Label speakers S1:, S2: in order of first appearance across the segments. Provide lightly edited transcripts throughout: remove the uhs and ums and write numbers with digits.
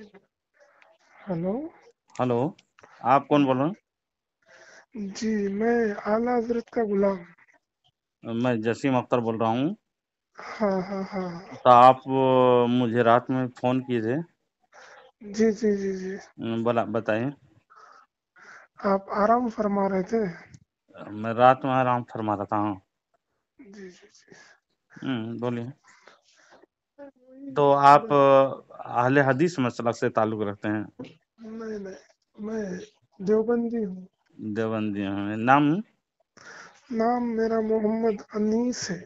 S1: Hello.
S2: Hello, आप कौन बोल रहे
S1: जी, मैं आला हजरत का गुलाम।
S2: हैं? मैं जसीम अख्तर बोल रहा हूँ।
S1: हाँ हाँ हाँ।
S2: तो आप मुझे रात में फ़ोन किए थे।
S1: जी जी जी जी।
S2: बोला बताइए।
S1: आप आराम फरमा रहे थे।
S2: मैं रात में आराम फरमा रहा था। हाँ।
S1: जी जी जी।
S2: बोलिए।
S1: वही
S2: तो आप
S1: थोड़ा।
S2: अहले हदीस मसलक से ताल्लुक़ रखते हैं?
S1: नहीं नहीं, मैं देवबंदी हूँ।
S2: देवबंदी हैं। नाम?
S1: नाम मेरा मोहम्मद अनीस है।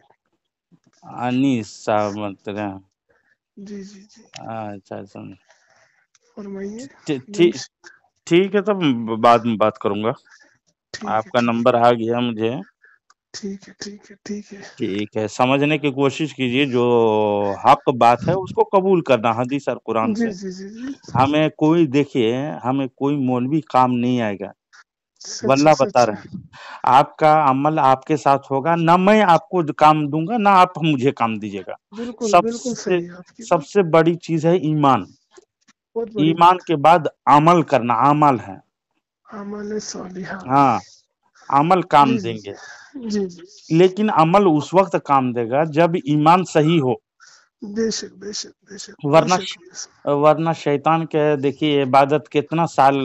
S2: अनीस साहब मतलब हैं।
S1: जी जी जी।
S2: अच्छा अच्छा।
S1: फरमाइए।
S2: ठीक
S1: मुंशी।
S2: ठीक है, तब बाद में बात करूँगा।
S1: ठीक है
S2: आपका
S1: ठीक
S2: नंबर
S1: है
S2: आ गया मुझे।
S1: ठीक है ठीक है ठीक है।
S2: ठीक है, समझने की कोशिश कीजिए। जो हक बात है उसको कबूल करना हदीस और कुरान
S1: जी
S2: से।
S1: जी जी जी।
S2: हमें कोई देखिए, हमें कोई मौलवी काम नहीं आएगा।
S1: सच है
S2: वल्लाह बता
S1: सच
S2: रहे
S1: है।
S2: हैं। आपका अमल आपके साथ होगा ना, मैं आपको काम दूंगा ना आप मुझे काम दीजिएगा।
S1: बिल्कुल बिल्कुल
S2: सबसे
S1: सही है आपकी बात।
S2: सबसे बड़ी चीज है ईमान।
S1: बहुत बड़ी
S2: ईमान
S1: बात है।
S2: के बाद अमल करना, अमल है।
S1: अमल सालिहा।
S2: हाँ, अमल काम
S1: जी जी
S2: देंगे।
S1: जी जी जी।
S2: लेकिन अमल उस वक्त काम देगा जब ईमान सही हो।
S1: बेशक बेशक बेशक
S2: वरना
S1: बेशक।
S2: वरना शैतान के देखिए इबादत कितना साल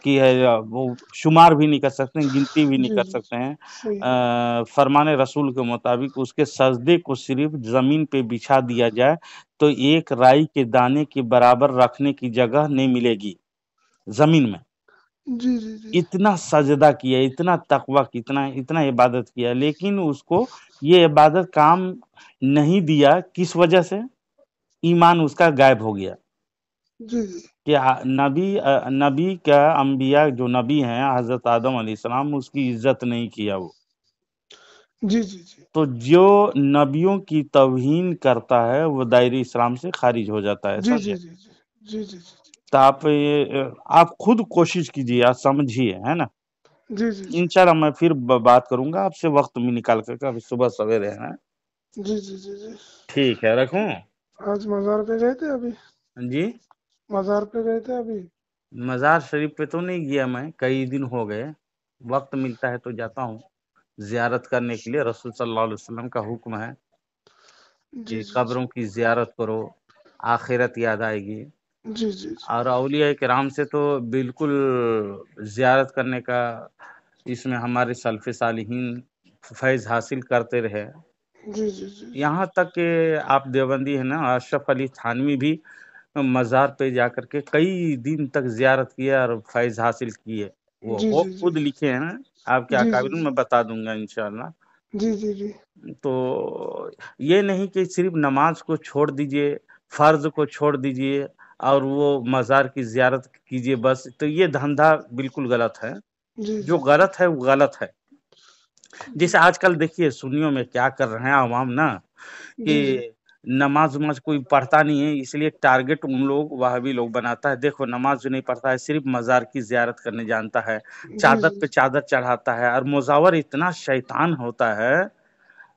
S2: की है, वो शुमार भी नहीं कर सकते हैं, गिनती भी नहीं
S1: जी
S2: कर
S1: जी।
S2: सकते हैं।
S1: सही है।
S2: फरमाने रसूल के मुताबिक उसके सजदे को सिर्फ जमीन पे बिछा दिया जाए तो एक राई के दाने के बराबर रखने की जगह नहीं मिलेगी जमीन में।
S1: जी जी जी।
S2: इतना सजदा किया, इतना तकवा, कितना इतना इबादत किया, लेकिन उसको ये इबादत काम नहीं दिया। किस वजह से? ईमान उसका गायब हो गया।
S1: जी जी
S2: कि नबी का अंबिया जो नबी हैं हजरत आदम अलैहिस्सलाम, उसकी इज्जत नहीं किया वो।
S1: जी जी जी
S2: तो जो नबियों की तौहीन करता है वो दायरे इस्लाम से खारिज हो जाता है,
S1: जी जी
S2: समझे?
S1: जी जी जी जी
S2: तो आप खुद कोशिश कीजिए, आप समझिए, है ना?
S1: जी जी जी
S2: इंशाल्लाह मैं फिर बात करूंगा आपसे वक्त में निकाल कर। अभी सुबह सवेरे है।
S1: जी जी जी जी।
S2: ठीक है, रखूं?
S1: आज मज़ार पे गए थे अभी?
S2: जी।
S1: मज़ार पे गए थे अभी?
S2: मजार शरीफ पे तो नहीं गया, मैं कई दिन हो गए। वक्त मिलता है तो जाता हूँ ज़ियारत करने के लिए। रसूल सल्लल्लाहु अलैहि वसल्लम का हुक्म है
S1: जी
S2: कि
S1: जी
S2: कब्रों की ज़ियारत करो, आखिरत याद आएगी।
S1: जी जी जी
S2: और औलिया किराम से तो बिल्कुल ज़ियारत करने का, इसमें हमारे सल्फ़े सालिहीन फैज़ हासिल करते रहे।
S1: जी जी जी जी।
S2: यहाँ तक कि आप देवबंदी है ना, अशरफ अली थानवी भी मज़ार पे जाकर के कई दिन तक ज़ियारत किया और फैज़ हासिल किए।
S1: जी
S2: वो
S1: जी जी
S2: खुद लिखे हैं। आपके
S1: जी जी
S2: अकाबिर में बता दूँगा इंशाअल्लाह।
S1: जी जी जी।
S2: तो ये नहीं कि सिर्फ़ नमाज़ को छोड़ दीजिए, फ़र्ज़ को छोड़ दीजिए और वो मज़ार की ज़ियारत कीजिए बस, तो ये धंधा बिल्कुल गलत है।
S1: जी
S2: जो
S1: जी जी
S2: गलत है वो गलत है।
S1: जी
S2: जैसे आजकल देखिए सुन्नियों में क्या कर रहे हैं अवाम ना,
S1: जी जी
S2: कि नमाज-वमाज कोई पढ़ता नहीं है, इसलिए टारगेट उन लोग वहाबी लोग बनाता है। देखो नमाज जो नहीं पढ़ता है, सिर्फ़ मज़ार की ज़ियारत करने जानता है,
S1: जी
S2: चादर
S1: जी
S2: पे चादर चढ़ाता है। और मुज़ावर इतना शैतान होता है,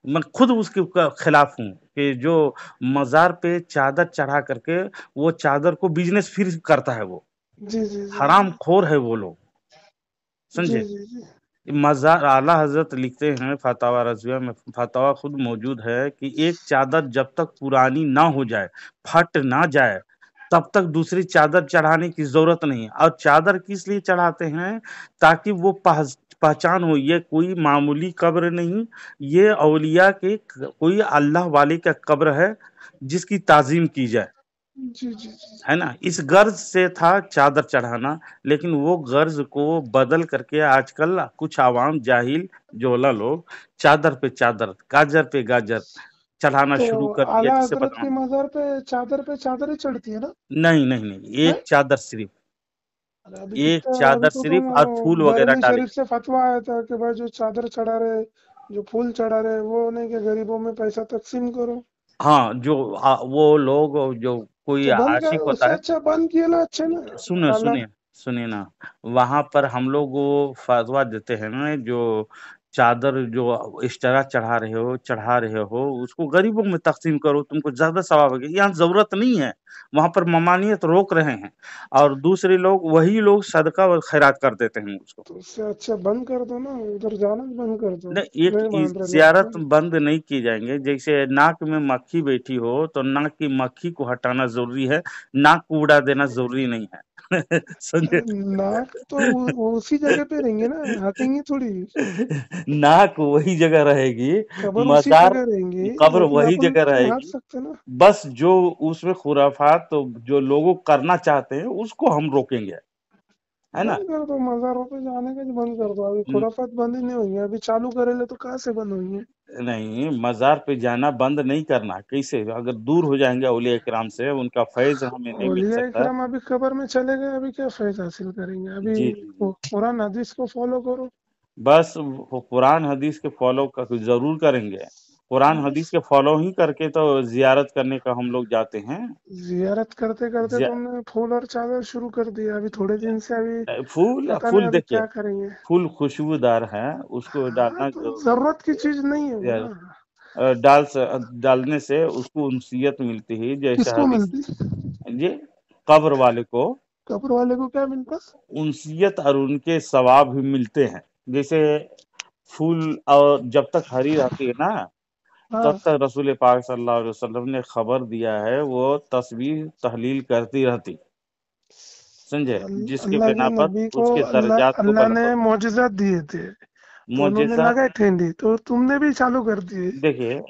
S2: मैं खुद उसके खिलाफ हूँ कि जो मज़ार पे चादर चढ़ा करके वो चादर को बिज़नेस फिर करता है वो।
S1: जी जी जी
S2: हरामखोर है वो लोग,
S1: जी
S2: समझे?
S1: जी जी।
S2: मज़ार आला हज़रत लिखते हैं फ़तावा रज़विया में, फ़तावा खुद मौजूद है कि एक चादर जब तक पुरानी ना हो जाए, फट ना जाए, तब तक दूसरी चादर चढ़ाने की ज़रूरत नहीं है। और चादर किस लिए चढ़ाते हैं? ताकि वो पहचान हो, ये कोई मामूली कब्र नहीं, ये औलिया के कोई अल्लाह वाले का कब्र है, जिसकी ताज़ीम की जाए।
S1: जी जी जी।
S2: है ना? इस गर्ज से था चादर चढ़ाना, लेकिन वो गर्ज को बदल करके आजकल कुछ आवाम जाहिल जोला लोग चादर पे चादर, गाजर पे गाजर चढ़ाना
S1: तो
S2: शुरू कर दिया,
S1: आला
S2: जिसे
S1: हजरत
S2: बदनाम।
S1: की मज़ार पे चादर ही चढ़ती है ना?
S2: नहीं, नहीं, नहीं,
S1: है?
S2: एक चादर सिर्फ़,
S1: अरे अभी
S2: एक
S1: कितने, अभी
S2: चादर
S1: तो
S2: सिर्फ़ और फूल वगैरह
S1: बरेली
S2: डाले।
S1: शरीफ से फतवा आया था कि भाई जो चादर चढ़ा रहे, जो फूल चढ़ा रहे, वो नहीं कि गरीबों में पैसा तकसीम करो।
S2: हाँ, जो वो लोग जो कोई
S1: तो बंद कर,
S2: आशिक होता
S1: उससे
S2: है।
S1: अच्छा बंद किए ना, अच्छे ना।
S2: सुनिए,
S1: अल्लाह।
S2: सुनिए, सुनिए ना, वहाँ पर हम लोग वो फ़तवा देते हैं ना, जो चादर जो एक्स्ट्रा चढ़ा रहे हो उसको गरीबों में तकसीम करो, तुमको ज्यादा सवाब होगा। यहाँ जरूरत नहीं है, वहां पर ममानियत रोक रहे हैं, और दूसरे लोग वही लोग सदका और खैरात कर देते हैं उसको।
S1: तो उससे अच्छा बंद कर दो ना, उधर जाना बंद कर दो।
S2: नहीं, एक
S1: नहीं मान रहे लोग
S2: जियारत
S1: तो।
S2: बंद नहीं की जाएंगे। जैसे नाक में मक्खी बैठी हो तो नाक की मक्खी को हटाना जरूरी है, नाक को उड़ा देना जरूरी नहीं है। समझे?
S1: अरे नाक तो वो उसी जगह पे रहेंगे ना, हटेंगी थोड़ी।
S2: नाक वही जगह रहेगी,
S1: कबर उसी
S2: मजार
S1: जगह रहेंगी,
S2: कब्र
S1: लेकिन
S2: वही
S1: अपन
S2: जगह
S1: तो हट
S2: रहेगी।
S1: सकते ना।
S2: बस जो उसमें खुराफात तो जो लोग करना चाहते हैं उसको हम रोकेंगे, है ना?
S1: बंद कर दो, मजारों पे जाने का बंद कर दो। अभी खुराफात बंद ही नहीं हुई है, अभी चालू करेले तो कहाँ से बंद हुई है।
S2: नहीं, मजार पे जाना बंद नहीं करना। कैसे? अगर दूर हो जाएंगे औलिया इकराम से, उनका फैज हमें नहीं मिल
S1: औलिया
S2: सकता।
S1: इकराम अभी कबर में चले गए, अभी क्या फैज हासिल करेंगे। अभी
S2: जी जी जी।
S1: कुरान हदीस को फॉलो करो
S2: बस वो कुरान हदीस के फॉलो का जरूर करेंगे। कुरान हदीस
S1: बस।
S2: के फॉलो ही करके तो जियारत करने का हम लोग जाते हैं।
S1: जियारत करते करते
S2: जिया-
S1: तुमने फूल और चादर शुरू कर दिया, अभी थोड़े दिन से अभी
S2: फूल
S1: पता नहीं
S2: फूल
S1: अभी
S2: देखिए,
S1: क्या करेंगे।
S2: फूल खुशबूदार है, उसको
S1: हाँ
S2: डालना
S1: तो
S2: जरूरी
S1: जरूरत की चीज नहीं है वो
S2: है।
S1: ना।
S2: डालने से उसको उनसियत मिलती है, जैसे
S1: किसको
S2: हदीस।
S1: मिलती?
S2: जी, कब्र वाले को
S1: कब्र वाले को क्या मिलता?
S2: उनसियत और उनके सवाब भी मिलते हैं। जैसे फूल और जब तक हरी रहती है ना, तब
S1: हाँ
S2: तक रसूल पाक सल्लल्लाहु अलैहि वसल्लम ने खबर दिया है वो तस्बीह तहलील करती रहती। समझे?
S1: तो
S2: जिसके
S1: अल्लाह के
S2: बिना पर
S1: नबी को
S2: उसके दर्जात
S1: अल्लाह
S2: को
S1: अल्लाह ने
S2: बुलंद होता
S1: मोजिज़ात दिए थे,
S2: है।
S1: तो उन्होंने
S2: मोजेजा
S1: लगाए ठेंडी, तो तुमने भी चालू कर दिए।
S2: देखिए,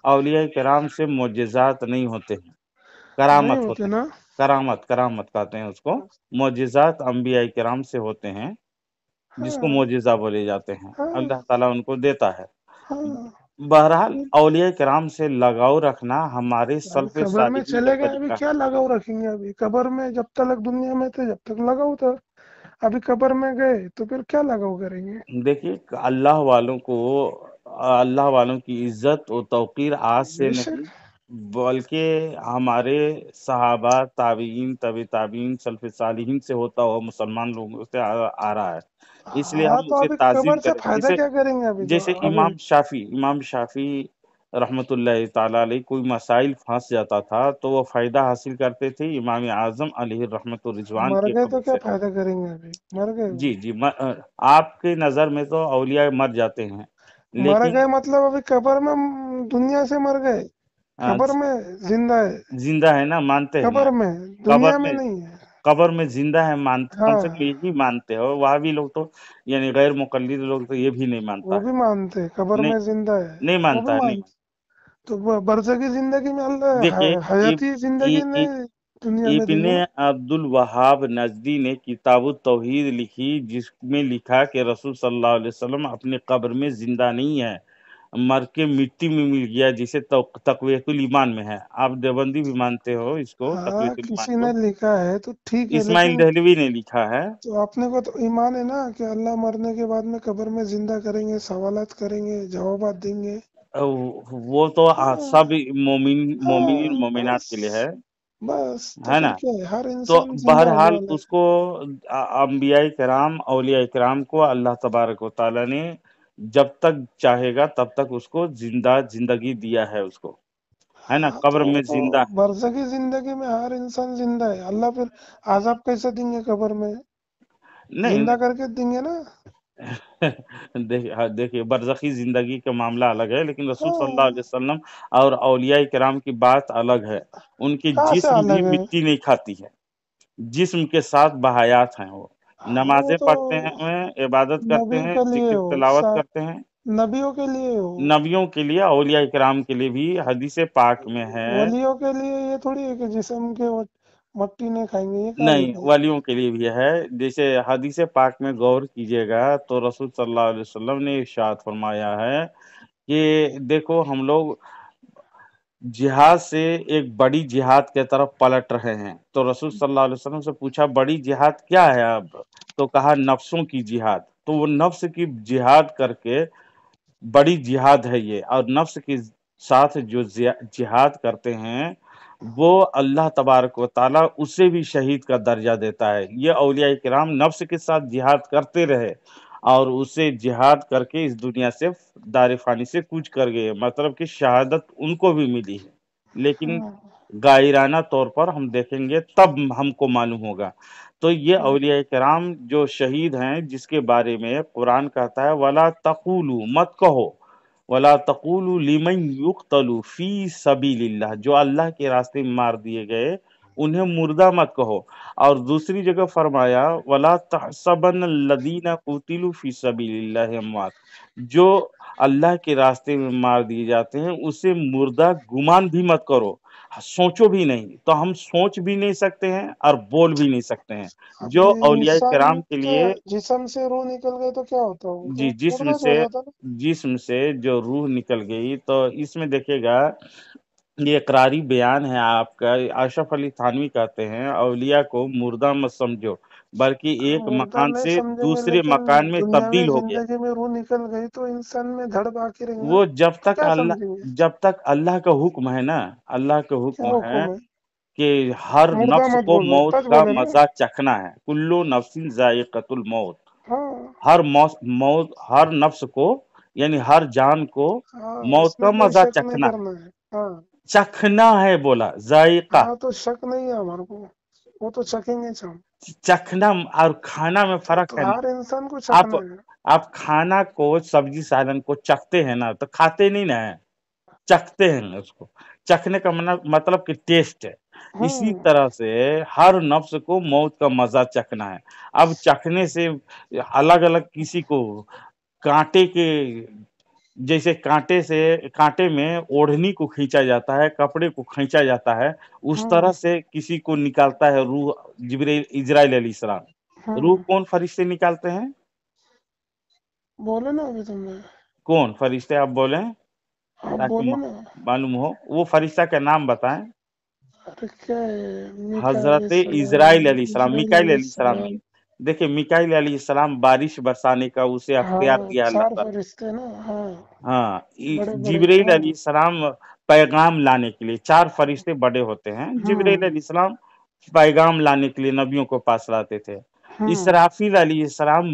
S2: औलिया कराम से मोजेजात नहीं होते हैं,
S1: नहीं
S2: करामत
S1: होते
S2: होते हैं।
S1: ना।
S2: करामत करामत कहते हैं उसको। मोजेजात अंबिया किराम से होते हैं, जिसको
S1: हाँ
S2: मोजेजा बोले जाते हैं,
S1: हाँ
S2: अल्लाह ताला उनको देता है।
S1: हाँ।
S2: बहरहाल
S1: फिर
S2: औलिया किराम से लगाव रखना हमारे
S1: अभी
S2: सल्फ़े
S1: कबर में
S2: सालिहीन का
S1: चले गए, अभी
S2: तरीका है।
S1: क्या लगाव रखेंगे। अभी कबर में जब तक दुनिया में थे जब तक लगाव था, अभी कबर में गए तो फिर क्या लगाव करेंगे।
S2: देखिए, अल्लाह वालों की इज्जत और तौकीर आज से
S1: बेशक।
S2: नहीं, बल्कि हमारे सहाबा ताबीन तबे ताबीन सल्फ़े सालिहीन से होता हुआ मुसलमान लोगों से आ रहा है। इसलिए
S1: हाँ
S2: हम
S1: तो
S2: उसे
S1: अभी
S2: ताज़ीम
S1: कबर से
S2: करें।
S1: फायदा
S2: जैसे
S1: क्या करेंगे अभी तो।
S2: जैसे
S1: अभी
S2: इमाम शाफी रहमतुल्लाह ताला अलैह कोई मसाइल फंस जाता था तो वो फायदा हासिल करते थे इमाम आजम अलैहि रहमतुर रिजवान
S1: मर
S2: की
S1: गए तो
S2: खबर
S1: क्या
S2: से।
S1: फायदा करेंगे, अभी मर गए
S2: जी
S1: वो।
S2: जी, आपके नजर में तो औलिया मर जाते हैं,
S1: मर
S2: लेकिन
S1: गए मतलब अभी कबर में दुनिया से मर गए,
S2: अ,
S1: कबर में जिंदा है।
S2: जिंदा है ना, मानते हैं ना?
S1: कबर में,
S2: कबर
S1: दुनिया में
S2: में
S1: नहीं है।
S2: कबर में जिंदा है, मानते, कम से कम
S1: हाँ
S2: यही मानते हो। वहां भी लोग तो यानी गैर मुकल्लिद लोग तो ये भी नहीं मानता
S1: वो
S2: है।
S1: भी मानते हैं, कबर
S2: नहीं,
S1: में जिंदा है।
S2: नहीं
S1: वो भी
S2: मानता है, नहीं
S1: मानते। तो बरज़की जिंदगी में अल्लाह
S2: देखिए,
S1: हयाती जिंदगी
S2: इ,
S1: नहीं दुनिया में दी
S2: इब्ने
S1: ना।
S2: अब्दुल वहाब नजदी ने किताब तौहीद लिखी, जिसमें लिखा कि रसूल सल्लल्लाहु अलैहि वसल्लम अपने कब्र में जिंदा नहीं है, मर के मिट्टी में मिल गया, जिसे तकवीतुल ईमान में है। आप देवबंदी भी मानते हो इसको,
S1: हाँ
S2: तकवीतुल ईमान
S1: किसी ने
S2: को।
S1: लिखा है तो ठीक है,
S2: इस्माइल
S1: लेकिन
S2: दहलवी ने लिखा है।
S1: तो अपने को तो ईमान है ना कि अल्लाह मरने के बाद में कब्र में जिंदा करेंगे, सवालात करेंगे, जवाबात देंगे।
S2: वो तो
S1: हाँ
S2: सब मोमिन
S1: हाँ
S2: मोमिनात
S1: बस।
S2: के लिए
S1: बस तो
S2: है
S1: फिर
S2: ना?
S1: क्या है, हर
S2: तो
S1: इंसान जिंदा होने
S2: बहरहाल
S1: वाला है।
S2: उसको अंबिया कराम औलिया कराम को अल्लाह तबारक व ताला ने जब तक चाहेगा तब तक उसको जिंदगी दिया है उसको, है ना?
S1: हाँ तो
S2: कब्र
S1: वो
S2: में
S1: तो
S2: जिंदा है।
S1: बरज़की जिंदगी में हर इंसान जिंदा है, अल्लाह फिर आजाब कैसे देंगे कब्र में,
S2: नहीं
S1: जिंदा करके देंगे ना।
S2: देखिए, हाँ, देखिए, बरज़खी ज़िंदगी का मामला अलग है, लेकिन रसूल सल्लल्लाहु अलैहि
S1: हाँ
S2: वसल्लम और औलिया किराम की बात अलग है। उनकी
S1: कहाँ से
S2: जिस्म भी
S1: अलग है।
S2: मिट्टी नहीं खाती है, जिस्म के साथ बहायात हैं वो।
S1: हाँ वो
S2: नमाज़ें
S1: तो
S2: पढ़ते हैं, इबादत करते
S1: नबी
S2: हैं,
S1: के लिए
S2: ज़िक्र
S1: हो
S2: तिलावत करते हैं।
S1: नबियों के लिए हो।
S2: नबियों के लिए, औलिया किराम के लिए भी हदीस पाक में है।
S1: वलियों के लिए ये थोड़ी है कि जिस्म के मट्टी नहीं खाएंगे, ये कहाँ
S2: नहीं,
S1: लिखा है।
S2: वलियों के लिए भी है। जैसे हदीस पाक में गौर कीजिएगा तो रसूल सल्लल्लाहु अलैहि वसल्लम ने इरशाद फरमाया है कि देखो, हम लोग जिहाद से एक बड़ी जिहाद के तरफ पलट रहे हैं। तो रसूल सल्लल्लाहु अलैहि वसल्लम से पूछा, बड़ी जिहाद क्या है अब? तो कहा, नफ्सों की जिहाद। तो वो नफ्स की जिहाद करके बड़ी जिहाद है ये, और नफ्स के साथ जो जिहाद करते हैं वो अल्लाह तबारक व ताला उसे भी शहीद का दर्जा देता है। ये औलिया किराम नफ्स के साथ जिहाद करते रहे اور اسے جہاد کر کے اس دنیا سے دار فانی سے کوچ کر گئے، مطلب کہ شہادت ان کو بھی ملی ہے، لیکن
S1: ہاں
S2: غائرانہ طور پر ہم دیکھیں گے تب ہم کو معلوم ہوگا۔ تو یہ
S1: ہاں
S2: اولیاء کرام جو شہید ہیں، جس کے بارے میں قرآن کہتا ہے وَلَا تَقُولُوا، مت کہو، وَلَا تَقُولُوا لِمَن يُقْتَلُ فِي سَبِيلِ اللَّهِ، جو اللہ کے راستے میں مار دیے گئے انہیں مردہ مت کہو۔ اور دوسری جگہ فرمایا وَلَا تَحْسَبَنَّ الَّذِينَ قُتِلُوا فِي سَبِيلِ اللَّهِ أَمْوَاتٌ، جو اللہ کے راستے میں مار دیے جاتے ہیں اسے مردہ گمان بھی مت کرو، سوچو بھی نہیں۔ تو ہم سوچ بھی نہیں سکتے ہیں اور بول بھی نہیں سکتے ہیں۔
S1: اب
S2: جو
S1: یہ
S2: اولیاء
S1: انسان
S2: کرام کے
S1: کے
S2: لیے،
S1: جسم سے روح نکل گئی تو کیا ہوتا ہے،
S2: جی،
S1: تو مردہ جو ہو جاتا نا۔
S2: جسم سے جو روح نکل گئی، تو اس میں دیکھے گا یہ اقراری بیان ہے آپ کا۔ اشرف علی تھانوی کہتے ہیں اولیاء کو مردہ مت سمجھو، بلکہ ایک
S1: مردہ
S2: مکان
S1: نہیں
S2: سے
S1: سمجھیں گے،
S2: دوسرے
S1: لیکن
S2: مکان میں
S1: دنیاوی
S2: تبدیل ہو گیا۔
S1: زندگی میں روح نکل گئی تو انسان میں دھڑ باقی رہیں گے نا،
S2: وہ
S1: تو کیا سمجھیں گے،
S2: جب تک اللہ کا حکم ہے نا، اللہ کا
S1: کیا
S2: حکم ہے
S1: حکم ہے؟
S2: کہ ہر
S1: مردہ
S2: نفس
S1: مت
S2: کو
S1: بولو،
S2: موت
S1: سچ
S2: کا
S1: بولے نا۔
S2: مزہ چکھنا ہے، کلو نفس ذائقۃ الموت،
S1: ہاں
S2: موت ہر نفس کو، یعنی ہر جان کو
S1: ہاں، اس
S2: موت
S1: میں
S2: کا
S1: کوئی
S2: مزہ
S1: شک نہیں
S2: چکھنا ہے،
S1: کرنا ہے۔ ہاں
S2: چکھنا ہے بولا، ذائقہ،
S1: ہاں، تو شک نہیں ہے ہمارے کو، وہ تو چکھیں گے ہم،
S2: چکھنا اور کھانا میں فرق
S1: تو
S2: ہے نا۔
S1: ہر انسان کو
S2: آپ
S1: چکھنا ہے۔
S2: آپ کھانا کو، سبزی سالن کو چکھتے ہیں نا، تو کھاتے نہیں نا، چکھتے ہیں اس کو۔ چکھنے کا مطلب کہ ٹیسٹ ہے۔ اسی
S1: ہوں
S2: طرح سے ہر نفس کو موت کا مزہ چکھنا ہے۔ اب چکھنے سے الگ الگ، کسی کو کانٹے کے، جیسے کانٹے میں اوڑھنی کو کھینچا جاتا ہے، کپڑے کو کھینچا جاتا ہے، اس
S1: ہوں
S2: طرح سے کسی کو نکالتا ہے روح، جبرائیل اسرائیل علیہ السلام۔ روح
S1: ہوں،
S2: کون فرشتے نکالتے ہیں؟
S1: بولے نا ابھی تم نے،
S2: کون فرشتے آپ بولیں
S1: آپ
S2: تاکہ
S1: بولے نا۔
S2: معلوم ہو؟ وہ فرشتہ کا نام بتائیں۔
S1: ارے کیا ہے، میکا علیہ
S2: حضرت
S1: السلام،
S2: اسرائیل علیہ السلام،
S1: اسرائیل
S2: میکائیل
S1: علیہ
S2: علیہ السلام
S1: السلام۔
S2: نہیں۔ دیکھیں میکائیل علیہ السلام بارش برسانے کا اسے اختیار
S1: ہاں،
S2: دیا اللہ
S1: چار
S2: تعالیٰ۔
S1: فرشتے نا، ہاں،
S2: ہاں،
S1: بڑے بڑے،
S2: جبرائیل
S1: ہاں
S2: علیہ السلام پیغام لانے کے لیے، چار فرشتے بڑے ہوتے ہیں،
S1: ہوں
S2: جبرائیل علیہ السلام پیغام لانے کے لیے نبیوں کو پاس لاتے تھے۔
S1: ہوں
S2: اسرافیل علیہ السلام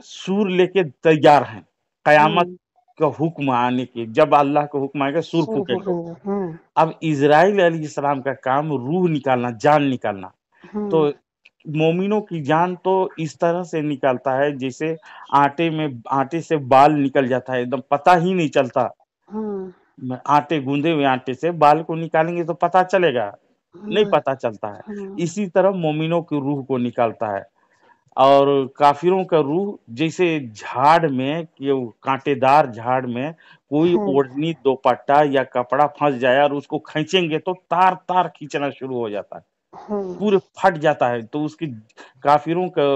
S2: سور لے کے تیار ہیں، قیامت
S1: ہوں،
S2: کا حکم آنے کے، جب اللہ کا حکم آئے گا سور
S1: سور
S2: پھونکیں گے۔
S1: پھونکیں گے، ہوں
S2: اب اسرائیل علیہ السلام کا کام روح نکالنا، جان نکالنا۔
S1: ہوں
S2: تو مومنوں کی جان تو اس طرح سے نکالتا ہے جیسے آٹے سے بال نکل جاتا ہے، ایک دم پتہ ہی نہیں چلتا۔
S1: ہوں،
S2: آٹے، گوندے ہوئے آٹے سے بال کو نکالیں گے تو پتہ چلے گا؟ نہیں
S1: نہیں،
S2: پتہ چلتا ہے۔
S1: ہوں
S2: اسی طرح مومنوں کی روح کو نکالتا ہے۔ اور کافروں کا روح جیسے جھاڑ میں، کہ کانٹے دار جھاڑ میں کوئی
S1: ہوں
S2: اوڑھنی، دوپٹہ یا کپڑا پھنس جائے اور اس کو کھینچیں گے تو تار تار کھینچنا شروع ہو جاتا ہے،
S1: ہوں
S2: پورے پھٹ جاتا ہے۔ تو اس کی کافروں کا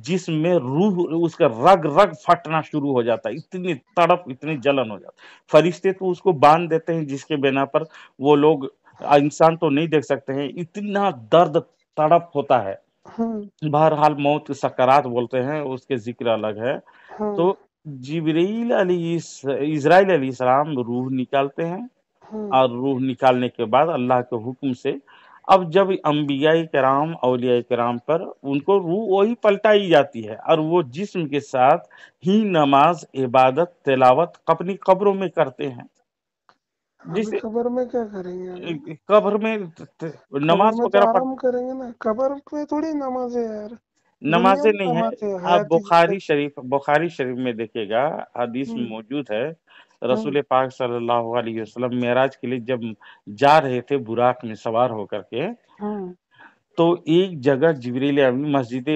S2: جسم میں روح، اس کا رگ رگ پھٹنا شروع ہو جاتا ہے، اتنی تڑپ، اتنی جلن ہو جاتا ہے۔ فرشتے تو اس کو باندھ دیتے ہیں، جس کے بنا پر وہ لوگ، انسان تو نہیں دیکھ سکتے ہیں، اتنا درد تڑپ ہوتا ہے۔
S1: ہوں
S2: بہرحال موت کے سکرات بولتے ہیں، اس کے ذکر الگ ہے۔
S1: ہوں
S2: تو جبرائیل اسرائیل علیہ السلام روح نکالتے ہیں،
S1: ہوں
S2: اور روح نکالنے کے بعد اللہ کے حکم سے، اب جب انبیاء کرام، اولیاء کرام پر ان کو روح وہی پلٹائی جاتی ہے، اور وہ جسم کے ساتھ ہی نماز، عبادت، تلاوت اپنی قبروں میں کرتے ہیں۔
S1: ابھی
S2: جیسے
S1: قبر میں کیا کریں گے ابھی؟
S2: قبر میں
S1: قبر
S2: نماز
S1: میں تو
S2: وغیرہ پڑھ،
S1: آرام کریں گے نا، قبر میں تھوڑی نماز ہے یار، دنیا
S2: نمازیں
S1: میں
S2: نہیں ہے۔
S1: نماز ہے،
S2: آپ
S1: حیاتی زندگی۔
S2: بخاری شریف میں دیکھیے گا، حدیث میں
S1: ہوں
S2: موجود ہے،
S1: ہوں
S2: رسول پاک صلی اللہ علیہ وسلم معراج کے لیے جب جا رہے تھے براق میں سوار ہو کر کے،
S1: ہوں
S2: تو ایک جگہ جبریل امین مسجد،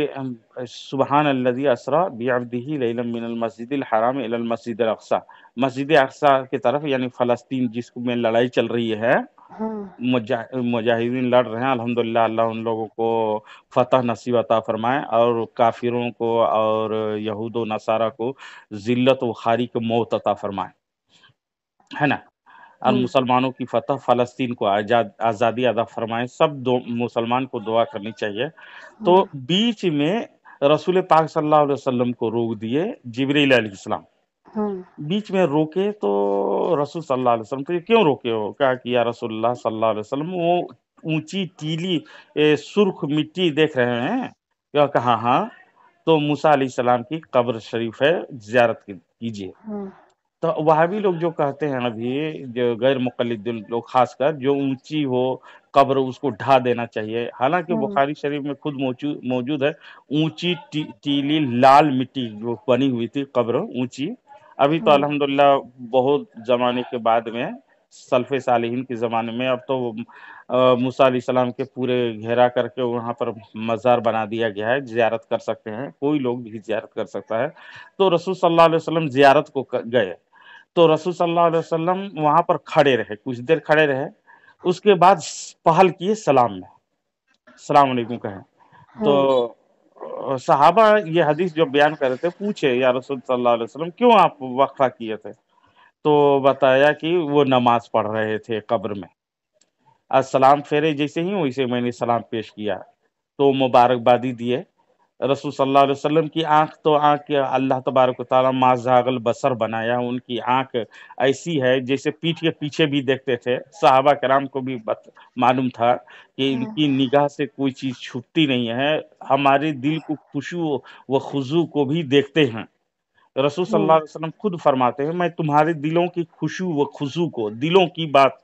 S2: سبحان الذی اسریٰ بعبدہ لیلا من المسجد الحرام الی المسجد الاقصی، مسجد اقصی کی طرف، یعنی فلسطین جس میں لڑائی چل رہی ہے،
S1: ہوں
S2: مجاہدین لڑ رہے ہیں، الحمدللہ اللہ ان لوگوں کو فتح نصیب عطا فرمائے، اور کافروں کو اور یہود و نصارہ کو ذلت و خاری کو موت عطا فرمائے، ہے نا، اور
S1: ہوں
S2: مسلمانوں کی فتح، فلسطین کو آزادی عطا فرمائے۔ سب مسلمان کو دعا کرنی چاہیے۔ تو
S1: ہوں
S2: بیچ میں رسول پاک صلی اللہ علیہ وسلم کو روک دیے جبرائیل علیہ السلام،
S1: ہوں
S2: بیچ میں روکے تو رسول صلی اللہ علیہ وسلم کو، یہ کیوں روکے ہو؟ کہا کہ یا رسول اللہ صلی اللہ علیہ وسلم، وہ اونچی ٹیلی سرخ مٹی دیکھ رہے ہیں؟ کہا ہاں۔ तो मूसा अलैहिस्सलाम की कब्र शरीफ है, ज़ियारत कीजिए।
S1: हाँ
S2: तो वहाबी लोग जो कहते हैं अभी, जो गैर मुक़ल्लिद लोग खासकर, जो ऊंची हो कब्र उसको ढा देना चाहिए। हालांकि
S1: हाँ
S2: बुखारी शरीफ में खुद मौजूद है, ऊंची टीली लाल मिट्टी जो बनी हुई थी कब्र ऊंची। अभी तो
S1: हाँ
S2: अल्हम्दुलिल्लाह बहुत जमाने के बाद में, सल्फ़े सालिहीन के ज़माने में, अब तो मूसा अलैहिस्सलाम के पूरे घेरा करके वहाँ पर मज़ार बना दिया गया है, ज़ियारत कर सकते हैं, कोई लोग भी ज़ियारत कर सकता है। तो रसूल सल्लल्लाहु अलैहि वसल्लम ज़ियारत को गए, तो रसूल सल्लल्लाहु अलैहि वसल्लम वहाँ पर खड़े रहे, कुछ देर खड़े रहे, उसके बाद पहल किए सलाम में, सलाम अलैकुम कहें। तो
S1: हाँ
S2: सहाबा ये हदीस जो बयान कर रहे थे, पूछे या रसूल सल्लल्लाहु अलैहि वसल्लम क्यों आप वक्फा किए थे? तो बताया कि वो नमाज पढ़ रहे थे कब्र में। सलाम फेरे जैसे ही वैसे मैंने सलाम पेश किया, तो मुबारकबादी दिए। रसूल सल्लल्लाहु अलैहि वसल्लम की आंख, तो आंख अल्लाह तबारक व तआला मा ज़ागल बसर बनाया, उनकी आंख ऐसी है जैसे पीठ के पीछे भी देखते थे। सहाबा कराम को भी मालूम था कि
S1: हाँ
S2: इनकी निगाह से कोई चीज छूटती नहीं है, हमारे दिल को खुशू व खुजू को भी देखते हैं। रसूल
S1: हाँ
S2: सल्लल्लाहु अलैहि वसल्लम खुद फरमाते हैं, मैं तुम्हारे दिलों की खुशू व खुजू को, दिलों की बात,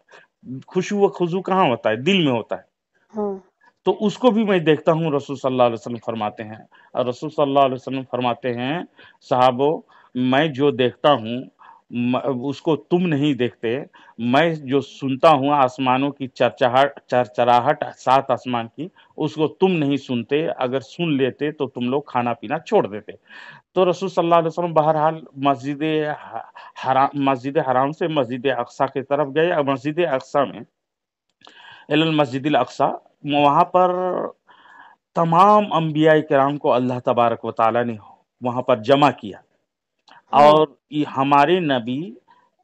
S2: खुशू व खुजू कहाँ होता है? दिल में होता है,
S1: हाँ
S2: तो उसको भी मैं देखता हूँ, रसूल सल्लल्लाहु अलैहि वसल्लम फरमाते हैं। और रसूल सल्लल्लाहु अलैहि वसल्लम फरमाते हैं, साहबो, मैं जो देखता हूँ उसको तुम नहीं देखते, मैं जो सुनता हूँ आसमानों की चरचराहट, सात आसमान की, उसको तुम नहीं सुनते, अगर सुन लेते तो तुम लोग खाना पीना छोड़ देते। तो रसूल सल्लल्लाहु अलैहि वसल्लम बहरहाल मस्जिद हराम से मस्जिद अक्सा की तरफ गए, और मस्जिद अक्सा में, इलल मस्जिदिल अक्सा, वहाँ पर तमाम अंबिया किराम को अल्लाह तबारक व ताला ने वहाँ पर जमा किया।
S1: हाँ
S2: और ये हमारे नबी,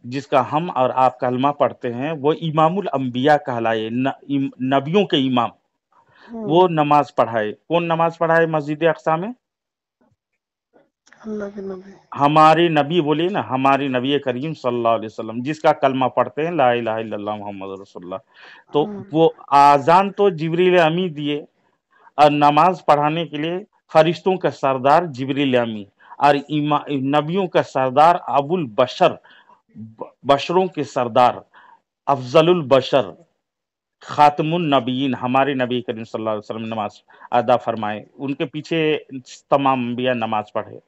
S2: जिसका हम और आप कलमा पढ़ते हैं, वो इमामुल अंबिया कहलाए, नबियों के इमाम,
S1: हाँ
S2: वो नमाज पढ़ाए। कौन नमाज पढ़ाए मस्जिद अक्सा में?
S1: अल्लाह के नबी।
S2: हमारे नबी, बोलिए ना, हमारे नबी करीम सल्लल्लाहु अलैहि वसल्लम, जिसका कलमा पढ़ते हैं ला इलाहा इल्लल्लाह मुहम्मद रसूलुल्लाह। तो
S1: हाँ
S2: वो आजान तो जिब्रील अमी दिए, और नमाज पढ़ाने के लिए फरिश्तों का सरदार जिब्रील अमी, और नबियों का सरदार अबुल बशर, बशरों के सरदार, अफजलुल बशर, खातमुन नबीयीन, हमारे नबी करीम सल्लल्लाहु अलैहि वसल्लम नमाज अदा फरमाए, उनके पीछे तमाम अंबिया नमाज पढ़े।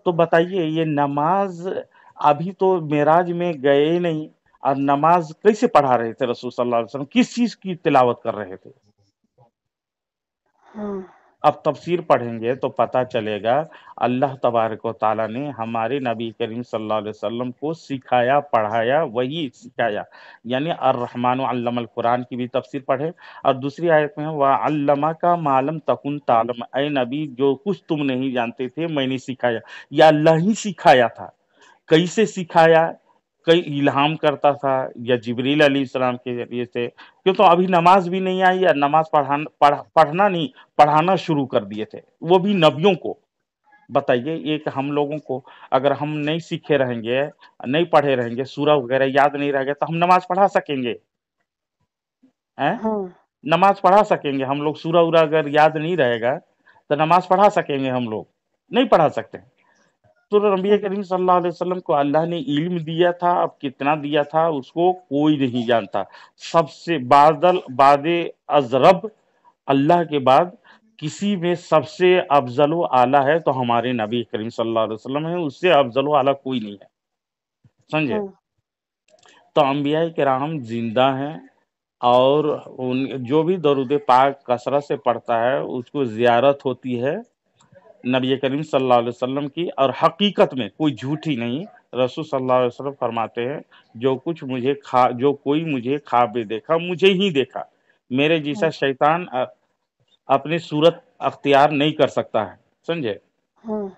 S2: तो बताइए, ये नमाज, अभी तो मेराज में गए नहीं, और नमाज कैसे पढ़ा रहे थे रसूल सल्लल्लाहु अलैहि वसल्लम? किस चीज की तिलावत कर रहे थे?
S1: हाँ
S2: अब तफसीर पढ़ेंगे तो पता चलेगा, अल्लाह तबारक व ताला ने हमारे नबी करीम सल्लल्लाहु अलैहि वसल्लम को सिखाया, पढ़ाया, वही सिखाया। यानी अर्रहमानु अल्लमल कुरान की भी तफसीर पढ़े। और दूसरी आयत में व अल्लमा का मालम तकुन तालम, ऐ नबी, जो कुछ तुम नहीं जानते थे मैंने सिखाया। या अल्लाह ही सिखाया था। कैसे सिखाया? कई इल्हाम करता था, या जिब्रील अलैहिस्सलाम के जरिए से, क्यों? तो अभी नमाज भी नहीं आई, या नमाज पढ़ना नहीं, पढ़ाना शुरू कर दिए थे, वो भी नबियों को। बताइए, एक हम लोगों को, अगर हम नहीं सीखे रहेंगे, नहीं पढ़े रहेंगे, सूरह वगैरह याद नहीं रहेगा, तो हम नमाज पढ़ा सकेंगे? हैं?
S1: हाँ
S2: नमाज पढ़ा सकेंगे हम लोग? सूरह उरा अगर याद नहीं रहेगा तो नमाज पढ़ा सकेंगे हम लोग? नहीं पढ़ा सकते। तो नबी
S1: हाँ
S2: करीम सल्लल्लाहु अलैहि वसल्लम को अल्लाह ने इल्म दिया था, अब कितना दिया था उसको कोई नहीं जानता। सबसे बादे अजरब, अल्लाह के बाद किसी में सबसे अफजल व आला है तो हमारे नबी करीम सल्लल्लाहु अलैहि वसल्लम है, उससे अफजल व आला कोई नहीं है। समझे?
S1: हाँ
S2: तो अंबिया किराम जिंदा हैं, और उन जो भी दरूद पाक कसरत से पढ़ता है उसको जियारत होती है नबी करीम सल्लल्लाहु अलैहि वसल्लम की। और हकीकत में कोई झूठी नहीं। रसूल सल्लल्लाहु अलैहि वसल्लम फरमाते हैं, जो कोई मुझे ख्वाब में देखा, मुझे ही देखा। मेरे जैसा
S1: हाँ
S2: शैतान अपनी सूरत अख्तियार नहीं कर सकता है। समझे?
S1: हाँ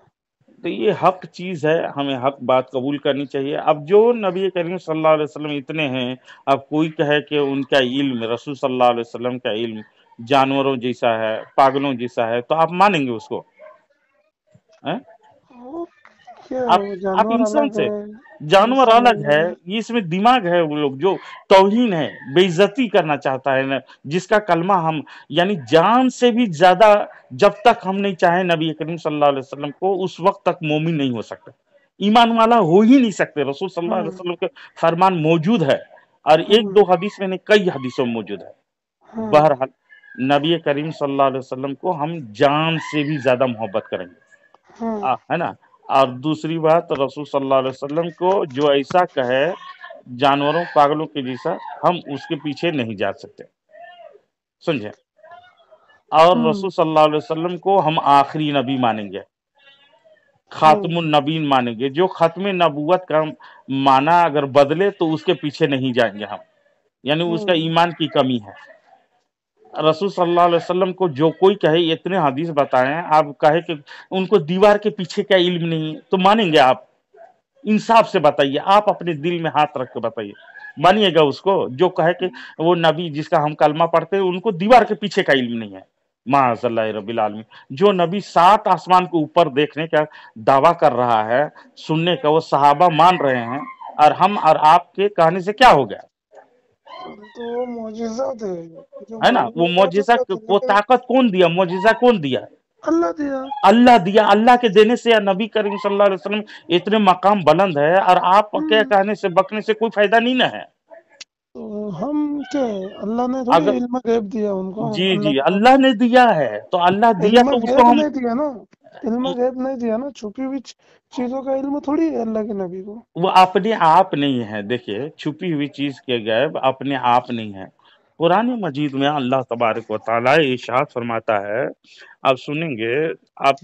S2: तो ये हक चीज है, हमें हक बात कबूल करनी चाहिए। अब जो नबी करीम सल्लल्लाहु अलैहि वसल्लम इतने हैं, अब कोई कहे कि उनका इल्म, रसूल सल्लल्लाहु अलैहि वसल्लम का इल्म जानवरों जैसा है, पागलों जैसा है, तो आप मानेंगे उसको? हैं?
S1: वो क्या है,
S2: आप
S1: वो
S2: आप
S1: जानवर
S2: इंसान
S1: अलग
S2: से,
S1: है,
S2: जानवर
S1: इंसान
S2: अलग है,
S1: अलग
S2: ये इसमें दिमाग है। वो लोग जो तौहीन है, बेइज्जती करना चाहता है ना, जिसका कलमा हम यानी जान से भी ज्यादा, जब तक हम नहीं चाहे नबी करीम सल्लल्लाहु अलैहि वसल्लम को, उस वक्त तक मोमिन नहीं हो सकते, ईमान वाला हो ही नहीं सकते। रसूल
S1: है।
S2: सल्लल्लाहु अलैहि वसल्लम के फरमान मौजूद है, और एक दो हदीस में नहीं, कई हदीसों में मौजूद है।
S1: हाँ
S2: बहरहाल नबी करीम सल्लल्लाहु अलैहि वसल्लम को हम जान से भी ज्यादा मोहब्बत करेंगे,
S1: हाँ
S2: है ना। और दूसरी बात, रसूल सल्लल्लाहु अलैहि वसल्लम को जो ऐसा कहे जानवरों पागलों के जैसा, हम उसके पीछे नहीं जा सकते, समझे। और
S1: हम्म
S2: रसूल सल्लल्लाहु अलैहि वसल्लम को हम आखिरी नबी मानेंगे,
S1: हम्म
S2: खातमुन नबीन मानेंगे। जो खत्म नबूवत का माना अगर बदले तो उसके पीछे नहीं जाएंगे हम, यानी उसका
S1: हम्म
S2: ईमान की कमी है। रसूल सल्लल्लाहु अलैहि वसल्लम को जो कोई कहे, इतने हदीस बताएं, आप कहे कि उनको दीवार के पीछे क्या इल्म नहीं, तो मानेंगे आप? इंसाफ से बताइए, आप अपने दिल में हाथ रख के बताइए, मानिएगा उसको जो कहे कि वो नबी जिसका हम कलमा पढ़ते हैं उनको दीवार के पीछे का इल्म नहीं है? माअज़ल्लाह रब्बिल आलमीन। जो नबी 7 आसमान के ऊपर देखने का दावा कर रहा है, सुनने का वो सहाबा मान रहे हैं, और हम और आपके कहने से क्या हो गया?
S1: तो वो मौजिज़ात है, जो
S2: है ना,
S1: मालूम
S2: वो
S1: होता है तो
S2: मौजिजा,
S1: क्या
S2: वो
S1: करेंगे।
S2: ताकत कौन दिया, मौजिजा कौन दिया?
S1: अल्लाह दिया।
S2: अल्लाह दिया। अल्लाह के देने से या नबी करीम सल्लल्लाहु अलैहि वसल्लम इतने मकाम बुलंद है, और आप के
S1: हम्म
S2: कहने से बकने से कोई फायदा नहीं ना है।
S1: तो हम क्या है, अल्लाह ने थोड़ी
S2: अगर
S1: इल्म गैब दिया उनको,
S2: जी
S1: अल्लाह
S2: जी
S1: के
S2: अल्लाह
S1: नबी
S2: ने दिया है, तो अल्लाह दिया
S1: इल्म
S2: तो उसको
S1: गैब
S2: हम,
S1: नहीं दिया ना, इल्म गैब नहीं दिया ना, छुपी हुई चीजों का इल्म थोड़ी है अल्लाह के नबी को।
S2: वो अपने आप नहीं है। देखिए, छुपी हुई चीज के गैब अपने आप नहीं है। कुरान मजीद में अल्लाह तबारक व तआला इरशाद फरमाता है, आप सुनेंगे, आप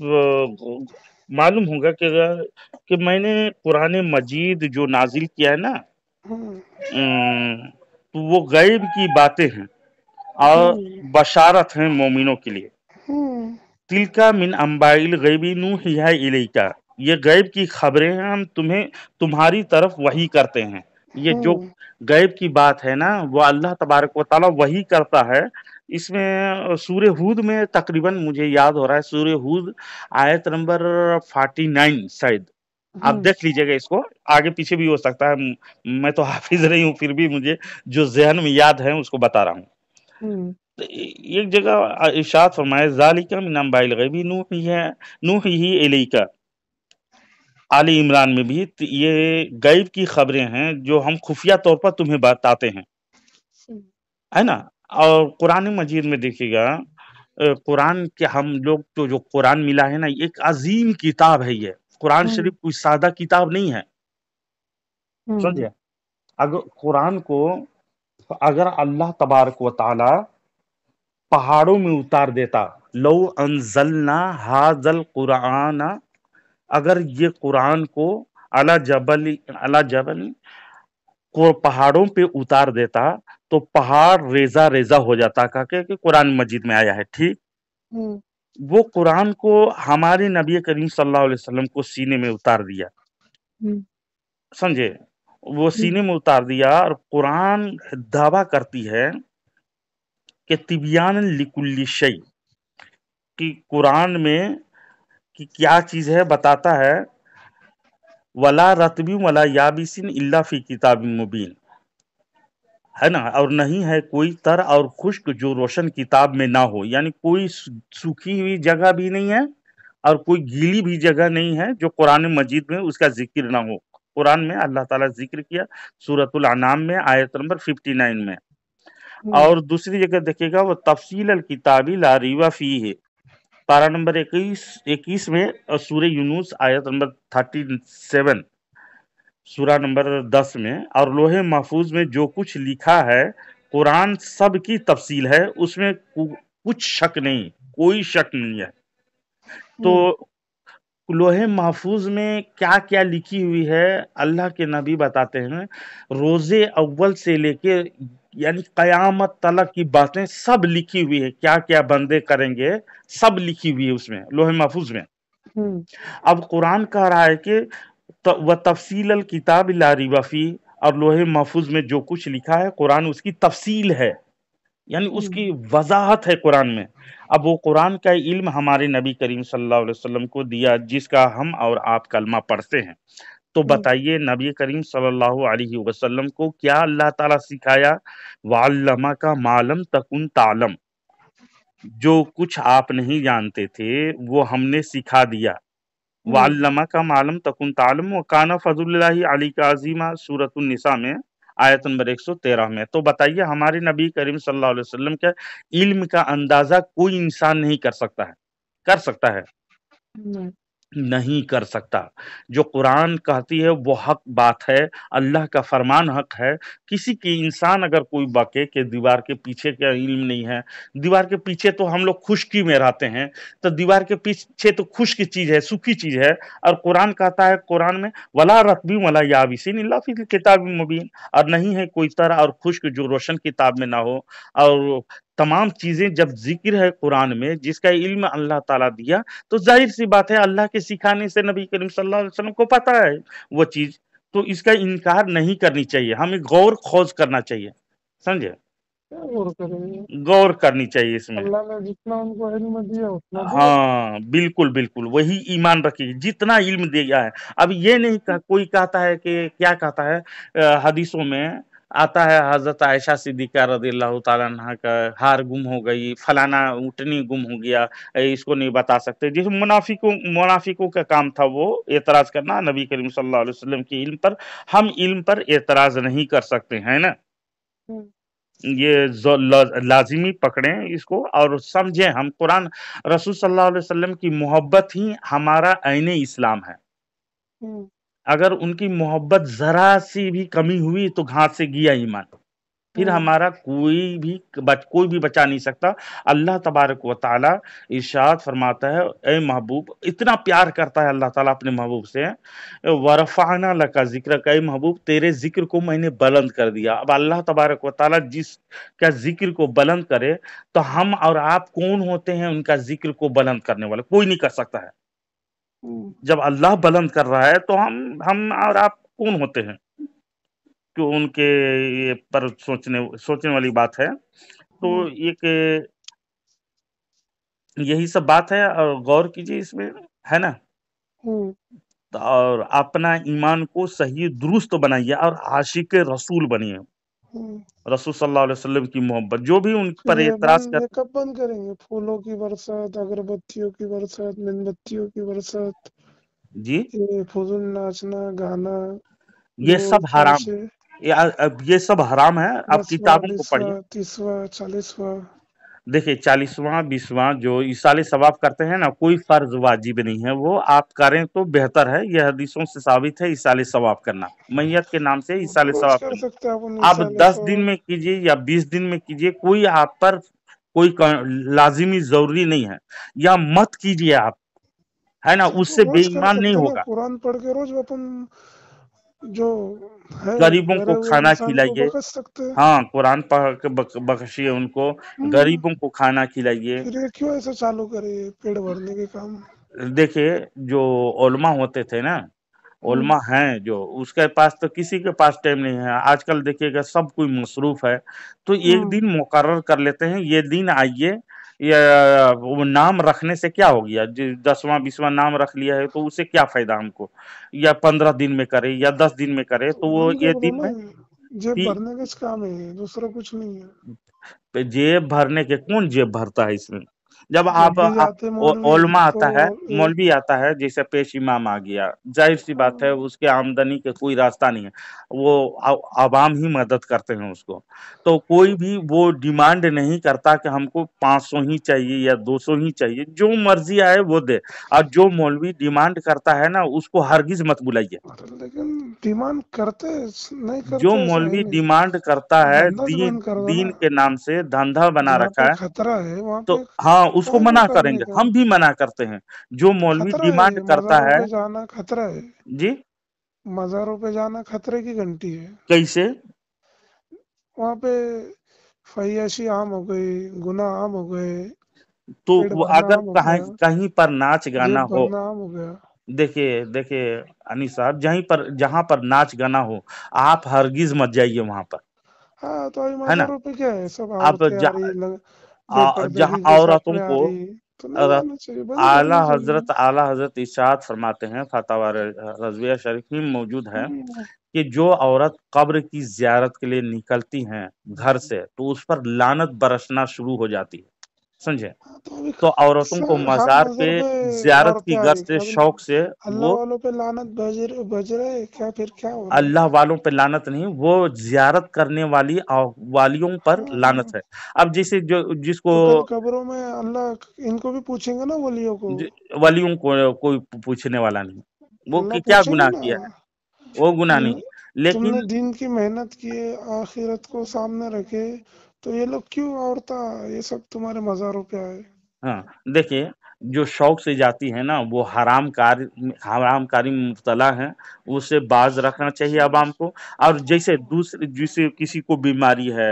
S2: मालूम होगा कि मैंने कुरान मजीद जो नाजिल किया है ना,
S1: हम्म
S2: तो वो गैब की बातें हैं और
S1: हम्म
S2: बशारत हैं मोमिनों के लिए।
S1: हम्म
S2: तिलका मिन अंबाइल गैबी नूहिहा इलैका, ये गैब की खबरें हैं, हम तुम्हें तुम्हारी तरफ वही करते हैं। ये जो
S1: हम्म
S2: गैब की बात है ना, वो अल्लाह तबारक व तआला वही करता है। इसमें सूरह हूद में तकरीबन मुझे याद हो रहा है, सूरह हूद आयत नंबर 49 शायद, आप
S1: हम्म
S2: देख लीजिएगा इसको, आगे पीछे भी हो सकता है। मैं तो हाफिज नहीं हूँ, फिर भी मुझे जो ज़हन में याद है उसको बता रहा हूँ।
S1: हम्म
S2: तो एक जगह इरशाद फरमाया, ज़ालिका मिन अंबाइल गैबी नूहिही इलैका, आली इमरान में भी, तो ये गैब की खबरें हैं जो हम खुफिया तौर पर तुम्हें बताते हैं, है ना। और कुरान मजीद में देखिएगा, कुरान के हम लोग तो जो कुरान मिला है ना, एक अजीम किताब है ये। कुरान
S1: हम्म
S2: शरीफ कोई सादा किताब नहीं है,
S1: हम्म
S2: समझे। अगर कुरान को, अगर अल्लाह तबारक व तआला पहाड़ों में उतार देता, लो अंजलना हाजल कुरान, अगर ये कुरान को अला जबल को पहाड़ों पे उतार देता, तो पहाड़ रेजा रेजा हो जाता, का कि कुरान मजीद में आया है, ठीक।
S1: हम्म
S2: वो कुरान को हमारे नबी करीम सल्लल्लाहु अलैहि वसल्लम को सीने में उतार दिया,
S1: हम्म
S2: समझे। वो
S1: हम्म
S2: सीने में उतार दिया, और कुरान दावा करती है कि तिबियान लिकुल्ली शै, कि कुरान में कि क्या चीज है बताता है, वला रतबी वला याबिसिन इल्ला फी किताबिन मुबीन, है ना। और नहीं है कोई तर और खुश्क जो रोशन किताब में ना हो, यानी कोई सूखी हुई जगह भी नहीं है, और कोई गीली भी जगह नहीं है जो कुरान मजीद में उसका जिक्र ना हो। कुरान में अल्लाह ताला जिक्र किया सूरतुल अनाम में आयत नंबर 59 में।
S1: हम्म
S2: और दूसरी जगह देखिएगा, वो तफसील अल किताबी ला रीवा फी है, पारा नंबर 21 में, और सूरह यूनुस आयत नंबर 37, सूरा नंबर 10 में, और लोहे महफूज में जो कुछ लिखा है, कुरान सब की तफसील है, उसमें कुछ शक नहीं, कोई शक नहीं है। तो
S1: हम्म
S2: लोहे महफूज में क्या क्या लिखी हुई है, अल्लाह के नबी बताते हैं, रोजे अव्वल से लेके यानी कयामत तलक की बातें सब लिखी हुई है, क्या क्या बंदे करेंगे, सब लिखी हुई है उसमें, लोहे महफूज में।
S1: हम्म
S2: अब कुरान कह रहा है कि व तफसील अल किताब ला रिबा फी, और लोहे महफूज में जो कुछ लिखा है कुरान उसकी तफसील है, یعنی اس کی وضاحت ہے قرآن میں. اب وہ قرآن کا علم ہمارے نبی کریم صلی اللہ علیہ وسلم کو دیا، جس کا ہم اور آپ کلمہ پڑھتے ہیں. تو بتائیے نبی کریم صلی اللہ علیہ وسلم کو کیا اللہ تعالیٰ سکھایا؟ وَعَلَّمَكَ مَا لَمْ تَكُنْ تَعْلَمْ، جو کچھ آپ نہیں جانتے تھے وہ ہم نے سکھا دیا. وَعَلَّمَكَ مَا لَمْ تَكُنْ تَعْلَمْ وَكَانَ فَضْلُ اللَّهِ عَلَيْكَ عَظِيمًا، سورۃ النساء میں آیت نمبر 113 میں. تو بتائیے ہمارے نبی کریم صلی اللہ علیہ وسلم کے علم کا اندازہ کوئی انسان نہیں کر سکتا ہے. کر سکتا ہے؟ نہیں کر سکتا. جو قرآن کہتی ہے وہ حق بات ہے، اللہ کا فرمان حق ہے. کسی کی انسان اگر کوئی بکے کہ دیوار کے پیچھے کا علم نہیں ہے، دیوار کے پیچھے تو ہم لوگ خشکی میں رہتے ہیں، تو دیوار کے پیچھے تو خشک چیز ہے، سوکھی چیز ہے. اور قرآن کہتا ہے قرآن میں ولا رطب ولا یابس الا فی کتاب مبین، اور نہیں ہے کوئی تر اور خشک جو روشن کتاب میں نہ ہو. اور تمام چیزیں جب ذکر ہے قرآن میں جس کا علم اللہ تعالیٰ دیا، تو ظاہر سی بات ہے اللہ کے سکھانے سے نبی کریم صلی اللہ علیہ وسلم کو پتہ ہے وہ چیز. تو اس کا انکار نہیں کرنی چاہیے، ہمیں غور خوض کرنا چاہیے. سمجھے؟
S1: غور کریں گے.
S2: غور کرنی چاہیے اس میں.
S1: اللہ نے جتنا ان کو علم دیا اتنا دیا.
S2: ہاں بالکل بالکل وہی ایمان رکھیے جتنا علم دیا ہے. اب یہ نہیں کوئی کہتا ہے کہ کیا کہتا ہے حدیثوں میں آتا ہے حضرت عائشہ صدیقہ رضی اللہ تعالیٰ عنہ کا ہار گم ہو گئی، فلانا اونٹنی گم ہو گیا، اس کو نہیں بتا سکتے. جس منافقوں کا کام تھا وہ اعتراض کرنا نبی کریم صلی اللہ علیہ وسلم کے علم پر. ہم علم پر اعتراض نہیں کر سکتے ہیں نا. یہ لازمی پکڑیں اس کو اور سمجھیں ہم قرآن رسول صلی اللہ علیہ وسلم کی محبت ہی ہمارا عین اسلام ہے. اگر ان کی محبت ذرا سی بھی کمی ہوئی تو گھاس سے گیا ایمان، پھر ہمارا کوئی بھی بچا نہیں سکتا. اللہ تبارک و تعالی ارشاد فرماتا ہے اے محبوب، اتنا پیار کرتا ہے اللہ تعالیٰ اپنے محبوب سے، ورفعنا لک ذکرک، اے محبوب تیرے ذکر کو میں نے بلند کر دیا. اب اللہ تبارک و تعالیٰ جس کا ذکر کو بلند کرے تو ہم اور آپ کون ہوتے ہیں ان کا ذکر کو بلند کرنے والے؟ کوئی نہیں کر سکتا ہے. جب اللہ بلند کر رہا ہے تو ہم اور آپ کون ہوتے ہیں کہ ان کے پر سوچنے والی بات ہے. تو ایک یہی سب بات ہے اور غور کیجیے اس میں، ہے نا. اور اپنا ایمان کو صحیح درست بنائیے اور عاشق رسول بنیے. رسول صلی اللہ علیہ وسلم کی محبت جو بھی ان پر اعتراض
S1: یہ کب بند کریں گے؟ پھولوں کی برسات، اگربتیوں کی برسات، مین بتیوں کی برسات،
S2: جی
S1: فضول ناچنا گانا،
S2: یہ سب حرام، یہ سب حرام ہے. اب کتابوں کو پڑھیے.
S1: 30واں 40واں
S2: دیکھیے 40واں 20واں جو ایصال ثواب کرتے ہیں نا، کوئی فرض واجب نہیں ہے، وہ آپ کریں تو بہتر ہے. یہ حدیثوں سے ثابت ہے ایصال ثواب کرنا، میت کے نام سے ایصال ثواب کرنا. آپ 10 دن میں کیجیے یا 20 دن میں کیجیے، کوئی آپ پر کوئی لازمی ضروری نہیں ہے. یا مت کیجیے آپ، ہے نا، اس سے بے ایمان نہیں ہوگا.
S1: قرآن پڑھ کے روز اپن جو
S2: غریبوں کو کھانا کھلائیے. ہاں قرآن پڑھ کے بخشیے ان کو، غریبوں کو کھانا کھلائیے.
S1: پھر کیوں ایسا چالو کرے پیڑ بھرنے کے کام؟
S2: دیکھیے جو علماء ہوتے تھے نا، علماء ہیں جو، اس کے پاس تو کسی کے پاس ٹائم نہیں ہے. آج کل دیکھیے گا سب کوئی مصروف ہے، تو ایک دن مقرر کر لیتے ہیں، یہ دن آئیے. یا وہ نام رکھنے سے کیا ہو گیا؟ 10واں 20واں نام رکھ لیا ہے تو اسے کیا فائدہ ہم کو؟ یا 15 دن میں کرے یا 10 دن میں کرے تو وہ یہ دن میں
S1: جیب بھرنے کا کام ہے، دوسرا کچھ نہیں ہے.
S2: جیب بھرنے کے کون جیب بھرتا ہے اس میں؟ جب آپ علماء آتا ہے، مولوی آتا ہے، جیسے پیش امام آ گیا، ظاہر سی بات ہے اس کے آمدنی کے کوئی راستہ نہیں ہے، وہ عوام ہی مدد کرتے ہیں اس کو. تو کوئی بھی وہ ڈیمانڈ نہیں کرتا کہ ہم کو 500 ہی چاہیے یا 200 ہی چاہیے، جو مرضی آئے وہ دے. اور جو مولوی ڈیمانڈ کرتا ہے نا اس کو ہرگز مت بلائیے.
S1: لیکن ڈیمانڈ کرتے نہیں کرتے،
S2: جو مولوی ڈیمانڈ کرتا ہے دین کے نام سے دھندا بنا رکھا ہے،
S1: خطرہ ہے وہاں
S2: تو
S1: پہ.
S2: ہاں اس کو منع کریں گے، ہم بھی منع کرتے ہیں. جو مولوی ڈیمانڈ کرتا ہے،
S1: جانا خطرہ ہے
S2: جی
S1: مزاروں پہ جانا خطرے کی گھنٹی ہے.
S2: کیسے؟
S1: وہاں پہ فحاشی عام ہو گئی، گناہ عام ہو گئے،
S2: تو اگر کہیں پر ناچ گانا ہو،
S1: عام ہو گیا.
S2: دیکھیے انیس صاحب، جہاں پر ناچ گانا ہو آپ ہرگز مت جائیے وہاں پر.
S1: हाँ तो अभी
S2: है ना।
S1: मज़ारों पे क्या है, सब
S2: अब
S1: औरतें आ रही
S2: जहाँ
S1: बेपर्दगी के साथ
S2: औरतों
S1: में आ
S2: को
S1: रही, तो नहीं जाना चाहिए, बंद
S2: आला
S1: करना चाहिए।
S2: हजरत इरशाद फरमाते हैं, फतवा रज़विया शरीफ में मौजूद है
S1: हम्म,
S2: कि जो औरत कब्र की जियारत के लिए निकलती हैं घर से, तो उस पर लानत बरसना शुरू हो जाती है, समझे।
S1: हाँ, तो अभी
S2: तो औरतों को
S1: हर
S2: मजार पे
S1: मज़र पे
S2: जियारत
S1: औरतें
S2: की
S1: आ
S2: गर्ज
S1: रही,
S2: से,
S1: अभी
S2: शौक से
S1: अल्लाह
S2: वो
S1: वालों पे लानत बज रहे क्या, फिर क्या हो रहा है?
S2: अल्लाह वालों पे लानत नहीं, वो जियारत करने वाली वालियों पर लानत
S1: हाँ,
S2: है। अब जैसे जो जिसको
S1: तो कल कब्रों में अल्लाह इनको भी पूछेंगे ना, वलियों को।
S2: वलियों को कोई पूछने वाला नहीं, वो
S1: अल्लाह
S2: क्या
S1: पूछेंगे
S2: गुनाह
S1: ना।
S2: किया है, वो गुनाह नहीं।
S1: तुमने
S2: लेकिन
S1: दीन की मेहनत की, आखिरत को सामने रखे, तो ये लोग क्यों औरतें ये सब तुम्हारे मज़ारों पे आए?
S2: हाँ, देखिए, जो शौक से जाती है ना, वो हराम कारी में मुब्तला है, उससे बाज रखना चाहिए अवाम को। और जैसे दूसरे जिसे किसी को बीमारी है,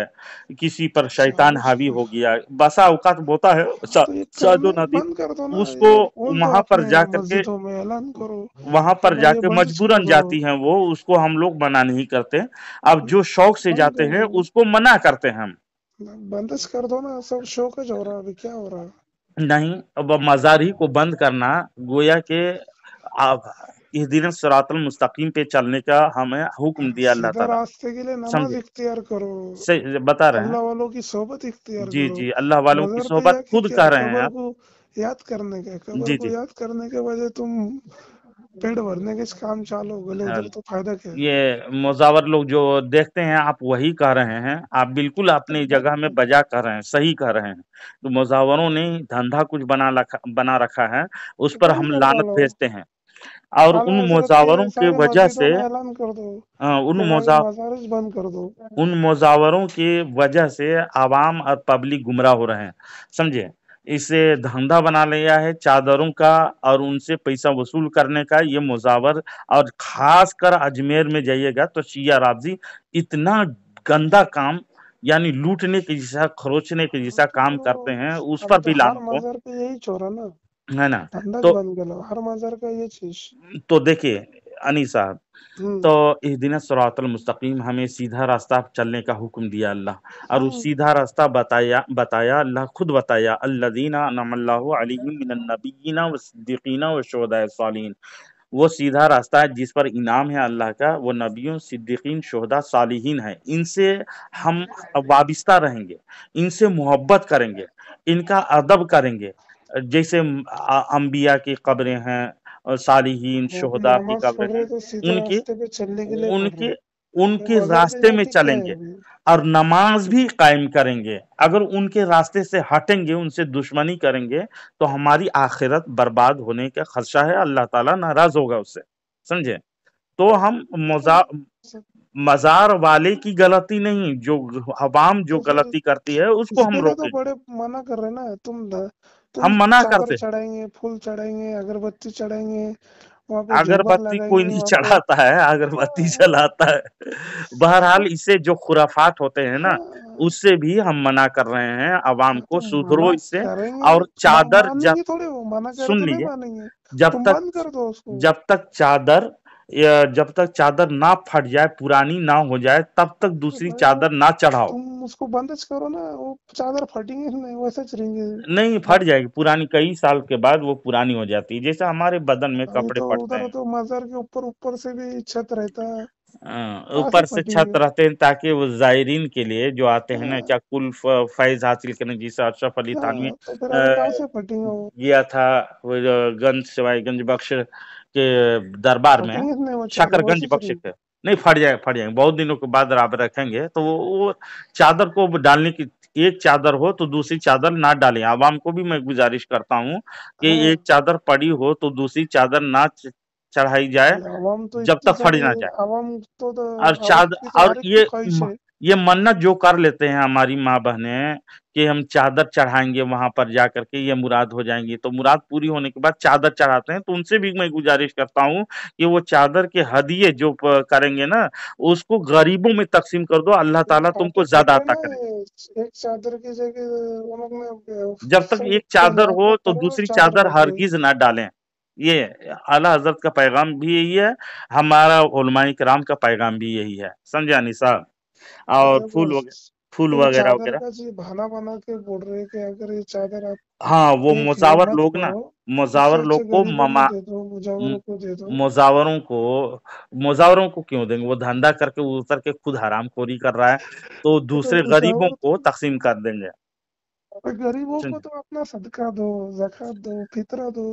S2: किसी पर
S1: अच्छा,
S2: शैतान हावी हो गया, बसा औकात होता है
S1: तो ये
S2: साधो
S1: करने
S2: नादिर,
S1: बंद कर दो ना,
S2: उसको
S1: ये बोल दो
S2: वहां पर
S1: अपने
S2: जा करके,
S1: मस्जिदों में ऐलान करो
S2: वहां
S1: कि
S2: पर
S1: भाई ये
S2: जाके
S1: बंदिश कर
S2: मजबूरन
S1: दो।
S2: जाती हैं वो, उसको हम लोग मना नहीं करते। अब जो शौक से
S1: बंद
S2: जाते
S1: कर
S2: हैं
S1: दो,
S2: उसको मना करते हैं हम।
S1: बंदिश कर दो ना, सब शोकज हो रहा है, अभी क्या हो रहा है?
S2: नहीं, अब मज़ार ही को बंद करना गोया के आप इस दिन सिरातल मुस्तकीम पे चलने का हमें हुक्म दिया अल्लाह
S1: सीधा
S2: ताला,
S1: रास्ते के लिए नमाज
S2: समझे।
S1: इख्तियार करो,
S2: सही बता रहे हैं।
S1: अल्लाह वालों की सोबत इख्तियार
S2: जी
S1: करो।
S2: जी, अल्लाह वालों की
S1: मज़र पे
S2: सोहबत
S1: जाके
S2: खुद
S1: क्या
S2: कह रहे हैं
S1: कब्र
S2: आप।
S1: को याद करने का, कब्र
S2: जी
S1: को
S2: जी।
S1: याद करने के वजह तुम पेट भरने के काम चालो गले
S2: हाँ,
S1: उधर, तो फायदा क्या है?
S2: ये मुज़ावर लोग जो देखते हैं, आप वही कह रहे हैं, आप बिल्कुल
S1: तो
S2: अपनी जगह में बजा कर रहे हैं, सही कह रहे हैं। तो मुज़ावरों ने धंधा कुछ बना रखा है, उस
S1: तो
S2: पर
S1: बंद
S2: हम
S1: कर
S2: लानत
S1: डालो,
S2: भेजते हैं। और
S1: आला
S2: उन
S1: हजरत के
S2: मुज़ावरों की
S1: सारे
S2: वजह
S1: मस्जिदों
S2: से,
S1: में ऐलान कर दो
S2: उन
S1: कि भाई
S2: मुज़ा
S1: मजारिज बंद कर दो।
S2: उन मुज़ावरों की वजह से आवाम और पब्लिक गुमराह हो रहे हैं, समझे। इसे धंधा बना लिया है चादरों का, और उनसे पैसा वसूल करने का ये मुज़ावर। और खासकर अजमेर में जाइएगा तो शिया राफजी इतना गंदा काम, यानी लूटने के जैसा, खरोचने के जैसा
S1: तो
S2: काम
S1: करो,
S2: करते हैं, उस
S1: अभी
S2: पर
S1: तो
S2: भी
S1: हर
S2: लानत हो,
S1: मजहर पे यही छोरा ना,
S2: है ना।
S1: धंधा
S2: तो
S1: बंद करो हर मजहर का ये चीज।
S2: देखिए अनी साहब, तो
S1: हम्म।
S2: इहदिना सिरातल मुस्तकीम, हमें सीधा रास्ता चलने का हुक्म दिया अल्लाह, और उस
S1: हाँ,
S2: सीधा रास्ता बताया बताया अल्लाह खुद बताया, अल्लज़ीना अनअमल्लाहु अलैहिम मिनन नबिय्यिना वस्सिद्दीक़ीना वशुहदाए सालिहीन। वो सीधा रास्ता है जिस पर इनाम है अल्लाह का, वो नबियों, सिद्दीकीन, शुहदा, सालिहीन है। इनसे हम वाबिस्ता रहेंगे, इनसे मोहब्बत करेंगे, इनका अदब करेंगे। जैसे अंबिया की कब्रें हैं, और सालिहीन,
S1: वो भी
S2: शुहदा की
S1: नमाज
S2: कब्रें
S1: पढ़ रहे
S2: हैं,
S1: तो सीधे
S2: उनकी
S1: रास्ते पे चलने के लिए पढ़ रहे,
S2: उनके
S1: वो
S2: उनके
S1: मजहर पे
S2: रास्ते में
S1: जाके क्या है
S2: चलेंगे,
S1: अभी?
S2: और नमाज भी कायम करेंगे। अगर उनके रास्ते से हटेंगे, उनसे दुश्मनी करेंगे, तो हमारी आखिरत बर्बाद होने का खदशा है, अल्लाह ताला नाराज होगा उससे, समझे। तो हम
S1: तो
S2: मजार वाले की गलती नहीं, जो अवाम जो
S1: तो फिर
S2: गलती करती है उसको हम
S1: इसके लिए तो
S2: रोकेंगे।
S1: बड़े मना कर रहे ना, तुम
S2: हम मना
S1: चादर
S2: करते हैं,
S1: चढ़ाएंगे, फूल चढ़ाएंगे, अगरबत्ती चढ़ाएंगे, वहां पे झूमर
S2: अगरबत्ती कोई
S1: लगाएंगे
S2: नहीं
S1: वहां पे।
S2: चढ़ाता है, अगरबत्ती
S1: हाँ,
S2: जलाता है। बहरहाल,
S1: तो
S2: इससे जो खुराफात होते हैं ना,
S1: हाँ,
S2: उससे भी हम मना कर रहे हैं अवाम
S1: तो
S2: को, सुधरो
S1: मना
S2: इससे।
S1: करेंगे,
S2: और चादर जब
S1: मानेंगे थोड़े, वो मना करे
S2: सुन
S1: तो नहीं
S2: लीजिए,
S1: मानेंगे।
S2: जब
S1: तुम
S2: तक
S1: बंद कर दो उसको,
S2: जब तक चादर जब तक चादर ना फट जाए, पुरानी ना हो जाए, तब तक
S1: तो
S2: दूसरी
S1: भाई वो
S2: चादर ना चढ़ाओ।
S1: तुम उसको बंदिश करो ना, वो चादर फटेंगे नहीं, वैसे चलेंगे।
S2: नहीं फट जाएगी, पुरानी कई साल के बाद वो पुरानी हो जाती है, जैसे हमारे बदन में
S1: अभी
S2: कपड़े
S1: तो
S2: फटते
S1: उधर
S2: हैं।
S1: तो मजार के ऊपर ऊपर से भी छत रहता है, कहाँ से
S2: ऊपर से छत
S1: फटेंगे?
S2: रहते हैं ताकि वो जायरीन के लिए जो आते हैं ना,
S1: हाँ,
S2: क्या कुल फैज हासिल करने, जिसे अशरफ अली थानवी
S1: हाँ, तो फिर अभी कहाँ
S2: अ,
S1: से फटेंगे वो?
S2: गया था, वो जो गंज सिवाई गंज बख्श के दरबार में,
S1: फटेंगे नहीं वो चादर,
S2: शकरगंज
S1: वैसे
S2: बख्श
S1: चलेंगे।
S2: के। नहीं फट जाएंगे, बहुत दिनों के बाद आप रखेंगे तो वो चादर को डालने की, एक चादर हो तो दूसरी चादर ना डालें। आवाम को भी मैं गुजारिश करता हूँ कि
S1: हाँ,
S2: एक चादर पड़ी हो तो दूसरी चादर ना चढ़ाई जाए,
S1: अभी आवाम तो
S2: जब
S1: इतनी
S2: तक फट
S1: सारी,
S2: ना जाए।
S1: आवाम तो
S2: और
S1: औरत
S2: चाद
S1: की तो
S2: और
S1: हर एक की ख्वाहिश है।
S2: ये मन्नत जो कर लेते हैं हमारी माँ बहनें कि हम चादर चढ़ाएंगे वहां पर जा करके, ये मुराद हो जाएंगी, तो मुराद पूरी होने के बाद चादर चढ़ाते हैं, तो उनसे भी मैं गुजारिश करता हूँ कि वो चादर के हदिये जो करेंगे ना, उसको गरीबों में तकसीम कर दो, अल्लाह
S1: ये
S2: ताला तुमको
S1: पार्टी कर
S2: ज्यादा
S1: रहे
S2: अता
S1: ना
S2: करेगा।
S1: ये, एक चादर की जगह वो लोग ने
S2: जब तक
S1: सब
S2: एक चादर
S1: लाखों
S2: हो तो
S1: करोड़ों
S2: दूसरी
S1: चादर
S2: चादर
S1: बांट रहे हैं।
S2: हरगिज ना डालें। ये आला हजरत का पैगाम भी यही है, हमारा उलमाए किराम का पैगाम भी यही है, समझा निसा। और
S1: अरे
S2: फूल
S1: बस,
S2: वगैरह, फूल
S1: तो ये
S2: वगैरह
S1: चादर
S2: वगैरह।
S1: का जी बहाना बना के बोल रहे हैं कि अगर ये चादर आप
S2: हाँ, वो
S1: देख लो
S2: मुजावर
S1: मत
S2: लोग ना,
S1: करो, उससे
S2: मुजावर
S1: अच्छे
S2: लोग को
S1: गरीबों में दे दो, मुजावरों को दे दो।
S2: मुजावरों को, मुजावरों को क्यों देंगे? वो धंधा करके उतर के खुद हरामखोरी कर रहा है, तो
S1: तो
S2: दूसरे गरीबों
S1: मुजावर
S2: को
S1: तो,
S2: तकसीम कर देंगे।
S1: अरे गरीबों को
S2: समझे?
S1: तो अपना सदका दो, ज़कात दो, फितरा दो।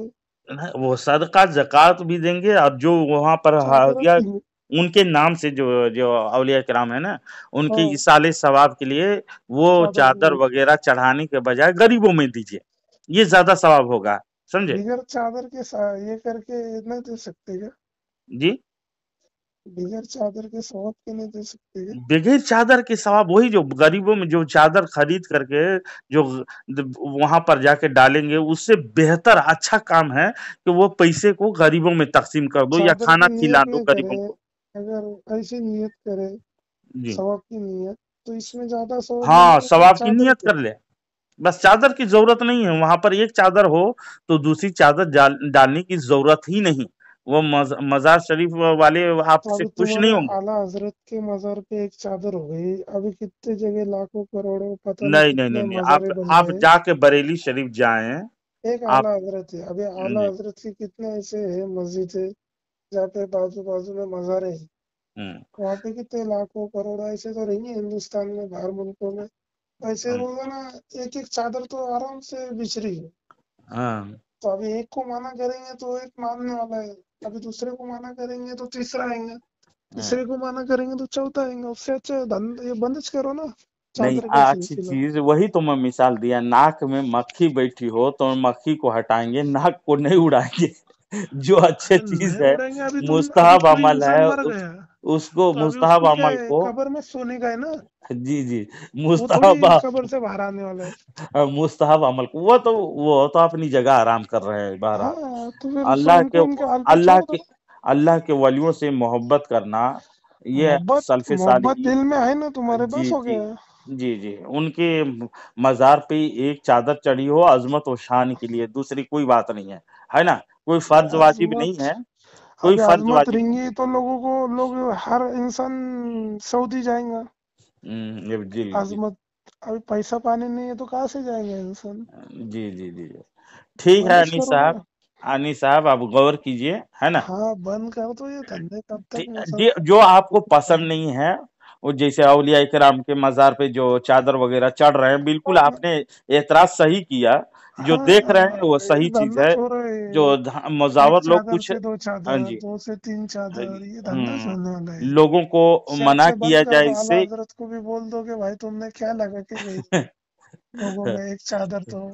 S2: वो सदका ज़कात भी देंगे, और जो वहाँ पर
S1: चादर
S2: हादिया
S1: की,
S2: उनके नाम से जो जो औलिया किराम है ना, उनके
S1: हाँ,
S2: इसाले सवाब के लिए वो
S1: चादर
S2: चादर
S1: की
S2: वगैरह चढ़ाने के बजाय गरीबों में दीजिए, ये ज्यादा सवाब होगा। समझे?
S1: बिगर चादर के ये करके नहीं दे सकते क्या?
S2: जी,
S1: बिगर चादर के सौंप के नहीं दे सकते क्या?
S2: बगैर चादर के सवाब वही जो गरीबों में जो चादर खरीद करके जो वहां पर जाके डालेंगे, उससे बेहतर अच्छा काम है कि वो पैसे को गरीबों में तकसीम कर दो या
S1: चादर
S2: खाना
S1: की
S2: खिला
S1: नियत
S2: दो
S1: ये करे,
S2: गरीबों को।
S1: अगर ऐसी नियत करे,
S2: जी,
S1: सवाब की नियत, तो इसमें ज्यादा सवाब
S2: हाँ,
S1: मिलेगा कि
S2: सवाब की
S1: चादर
S2: नियत
S1: के?
S2: कर ले, बस चादर की जरूरत नहीं है, वहां पर एक चादर हो तो दूसरी चादर डालने की जरूरत ही नहीं। वो मजार शरीफ वाले
S1: तो
S2: आपसे
S1: अभी
S2: खुश नहीं
S1: तुम्हारे
S2: होंगे।
S1: आला हजरत के मजार पे एक चादर हो गई, अभी कितने जगह लाखों करोड़ों पता नहीं
S2: नहीं नहीं नहीं
S1: कितने
S2: नहीं,
S1: मजारे बन
S2: आप
S1: गए।
S2: जाके बरेली शरीफ जाएं।
S1: एक
S2: आप,
S1: आला हजरत है, अभी आला
S2: जी,
S1: हजरत के कितने ऐसे है मस्जिद है जहाँ पे बाजू बाजू में मजारे हैं,
S2: हम्म,
S1: वहाँ पे कितने लाखों करोड़ों ऐसे तो रहेंगे हिंदुस्तान में, बाहर मुल्कों में। ऐसे
S2: हम्म,
S1: रोजाना एक एक चादर तो आराम से बिछ रही है।
S2: हाँ,
S1: तो अभी एक को माना करेंगे तो एक मानने वाला है, अभी दूसरे को माना करेंगे तो तीसरा आएंगे,
S2: हाँ।
S1: तीसरे को माना करेंगे तो चौथा आएंगे। उससे अच्छा ये बंद करो ना
S2: नहीं,
S1: चादर का
S2: अच्छी
S1: सिलसिला।
S2: चीज वही तो मैं मिसाल दिया, नाक में मक्खी बैठी हो तो मक्खी को हटाएंगे, नाक को नहीं उड़ाएंगे। जो अच्छे
S1: अरे
S2: चीज
S1: नहीं
S2: है,
S1: उड़ेंगे, अभी
S2: मुस्तहब
S1: कोई
S2: अमल
S1: इंसान
S2: है,
S1: मर गया
S2: उसको
S1: तो अभी
S2: मुस्तहब
S1: उसको क्या
S2: अमल
S1: है,
S2: को,
S1: कब्र में सोने का है ना,
S2: जी जी,
S1: वो थोड़ी
S2: मुस्तहब
S1: कब्र से बाहर आने वाला है।
S2: मुस्तहब अमल को, वो तो अपनी जगह आराम कर रहे हैं बहरहाल।
S1: हाँ तो फिर
S2: अल्लाह के,
S1: उनको उनके हाल पे
S2: अल्लाह
S1: छोड़
S2: के,
S1: दो।
S2: अल्लाह के वलियों से मोहब्बत करना, ये
S1: मोहब्बत,
S2: सल्फ़े
S1: मोहब्बत
S2: सालिहीन।
S1: दिल में है ना तुम्हारे,
S2: जी
S1: बस हो
S2: जी,
S1: गया।
S2: जी जी, उनके मजार पे एक चादर चढ़ी हो अजमत और शान के लिए, दूसरी कोई बात नहीं है ना? कोई फर्ज वाजिब नहीं
S1: आजमत,
S2: है, कोई
S1: अभी
S2: फर्ज
S1: आजमत
S2: वाजिब नहीं।
S1: रहेंगी तो लोगों को, लोग, हर इंसान सऊदी जाएगा।
S2: जी जी,
S1: आजमत, अभी पैसा पानी नहीं है तो कहाँ से जाएंगे इंसान?
S2: जी जी जी जी। ठीक है
S1: मैनेज
S2: अनीस
S1: करो
S2: साहब,
S1: ना।
S2: अनीस साहब आप गौर कीजिए, है ना?
S1: हाँ बंद कर दो ये धंधे, कब तक इंसान।
S2: जो आपको पसंद नहीं है, वो जैसे औलिया इकराम के मजार पे जो चादर वगैरह चढ़ रहे हैं, बिल्कुल आपने एतराज सही किया। जो देख रहे हैं
S1: हाँ
S2: वो
S1: ये
S2: सही चीज
S1: धंधा
S2: है।
S1: छोड़ो
S2: जो
S1: ये। एक
S2: मुजावर लोग
S1: चादर
S2: कुछ,
S1: से दो
S2: हाँ
S1: चादर,
S2: जी,
S1: दो से तीन चादर, ये धंधा
S2: हम्म,
S1: छोड़ने वाला है।
S2: लोगों को
S1: इससे
S2: मना
S1: अच्छा
S2: किया
S1: बंद कर
S2: जाए
S1: दो, आला
S2: इससे।
S1: हजरत को भी बोल दो कि भाई तुमने क्या लगा के गई लोगों में एक चादर तो,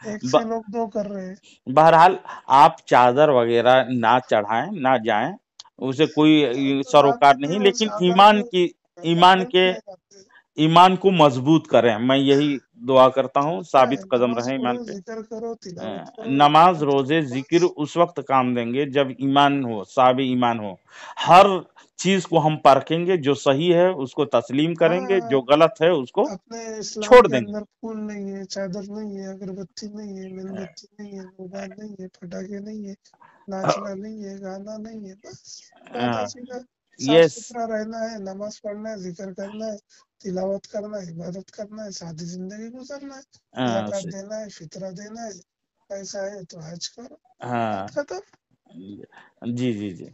S1: एक से लोग दो कर रहे हैं।
S2: बहरहाल आप चादर वगैरह ना चढ़ाएं, ना जाएं, उसे
S1: हम
S2: कोई
S1: तो
S2: सरोकार
S1: जाते थे
S2: नहीं,
S1: वो
S2: लेकिन
S1: चादर
S2: ईमान
S1: को
S2: की, ईमान
S1: जाते भी
S2: के,
S1: नहीं जाते।
S2: ईमान को मजबूत करें, मैं यही दुआ करता हूँ,
S1: क्या है,
S2: साबित कदम
S1: नमाज
S2: रहे ईमान
S1: पढ़ो,
S2: पे।
S1: जिक्र करो, तिलावत करो,
S2: नमाज
S1: इबादत
S2: रोजे
S1: करो,
S2: जिक्र
S1: बस।
S2: उस वक्त काम देंगे जब ईमान हो, साब ईमान हो। हर चीज को हम परखेंगे, जो सही है उसको तस्लीम करेंगे, जो
S1: हाँ,
S2: गलत है उसको
S1: अपने इस्लाम
S2: छोड़
S1: के
S2: देंगे।
S1: अंदर फूल नहीं है, चादर नहीं है, अगरबत्ती नहीं है, मेणबत्ती नहीं है, मोबाइल नहीं है, पटाखे नहीं है, नाचना नहीं है, गाना नहीं है, बस सादा सीधा साफ
S2: ये
S1: सुथरा रहना है, नमाज पढ़ना है, जिक्र करना है, तिलावत करना है, इबादत करना है, सादी जिंदगी गुजरना है, ज़कात देना है, फितरा देना है, पैसा है तो हज करो, बात
S2: हाँ,
S1: खत्म।
S2: जी जी जी।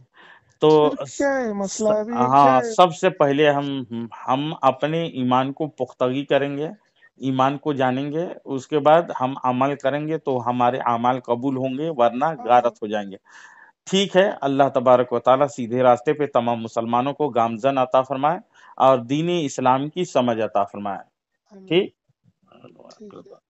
S2: तो
S1: फिर क्या है मसला, अभी ये क्या
S2: हाँ,
S1: है?
S2: सबसे पहले हम अपने ईमान को पुख्तगी करेंगे, ईमान को जानेंगे, उसके बाद हम अमल करेंगे तो हमारे अमाल कबूल होंगे, वरना
S1: हाँ,
S2: गारत हो जाएंगे। ठीक है, अल्लाह तबारक व ताला सीधे रास्ते पे तमाम मुसलमानों को गामजन अता फरमाए और दीन इस्लाम की समझ अता फरमाए।
S1: आमीन। ठीक
S2: ठीक।
S1: है।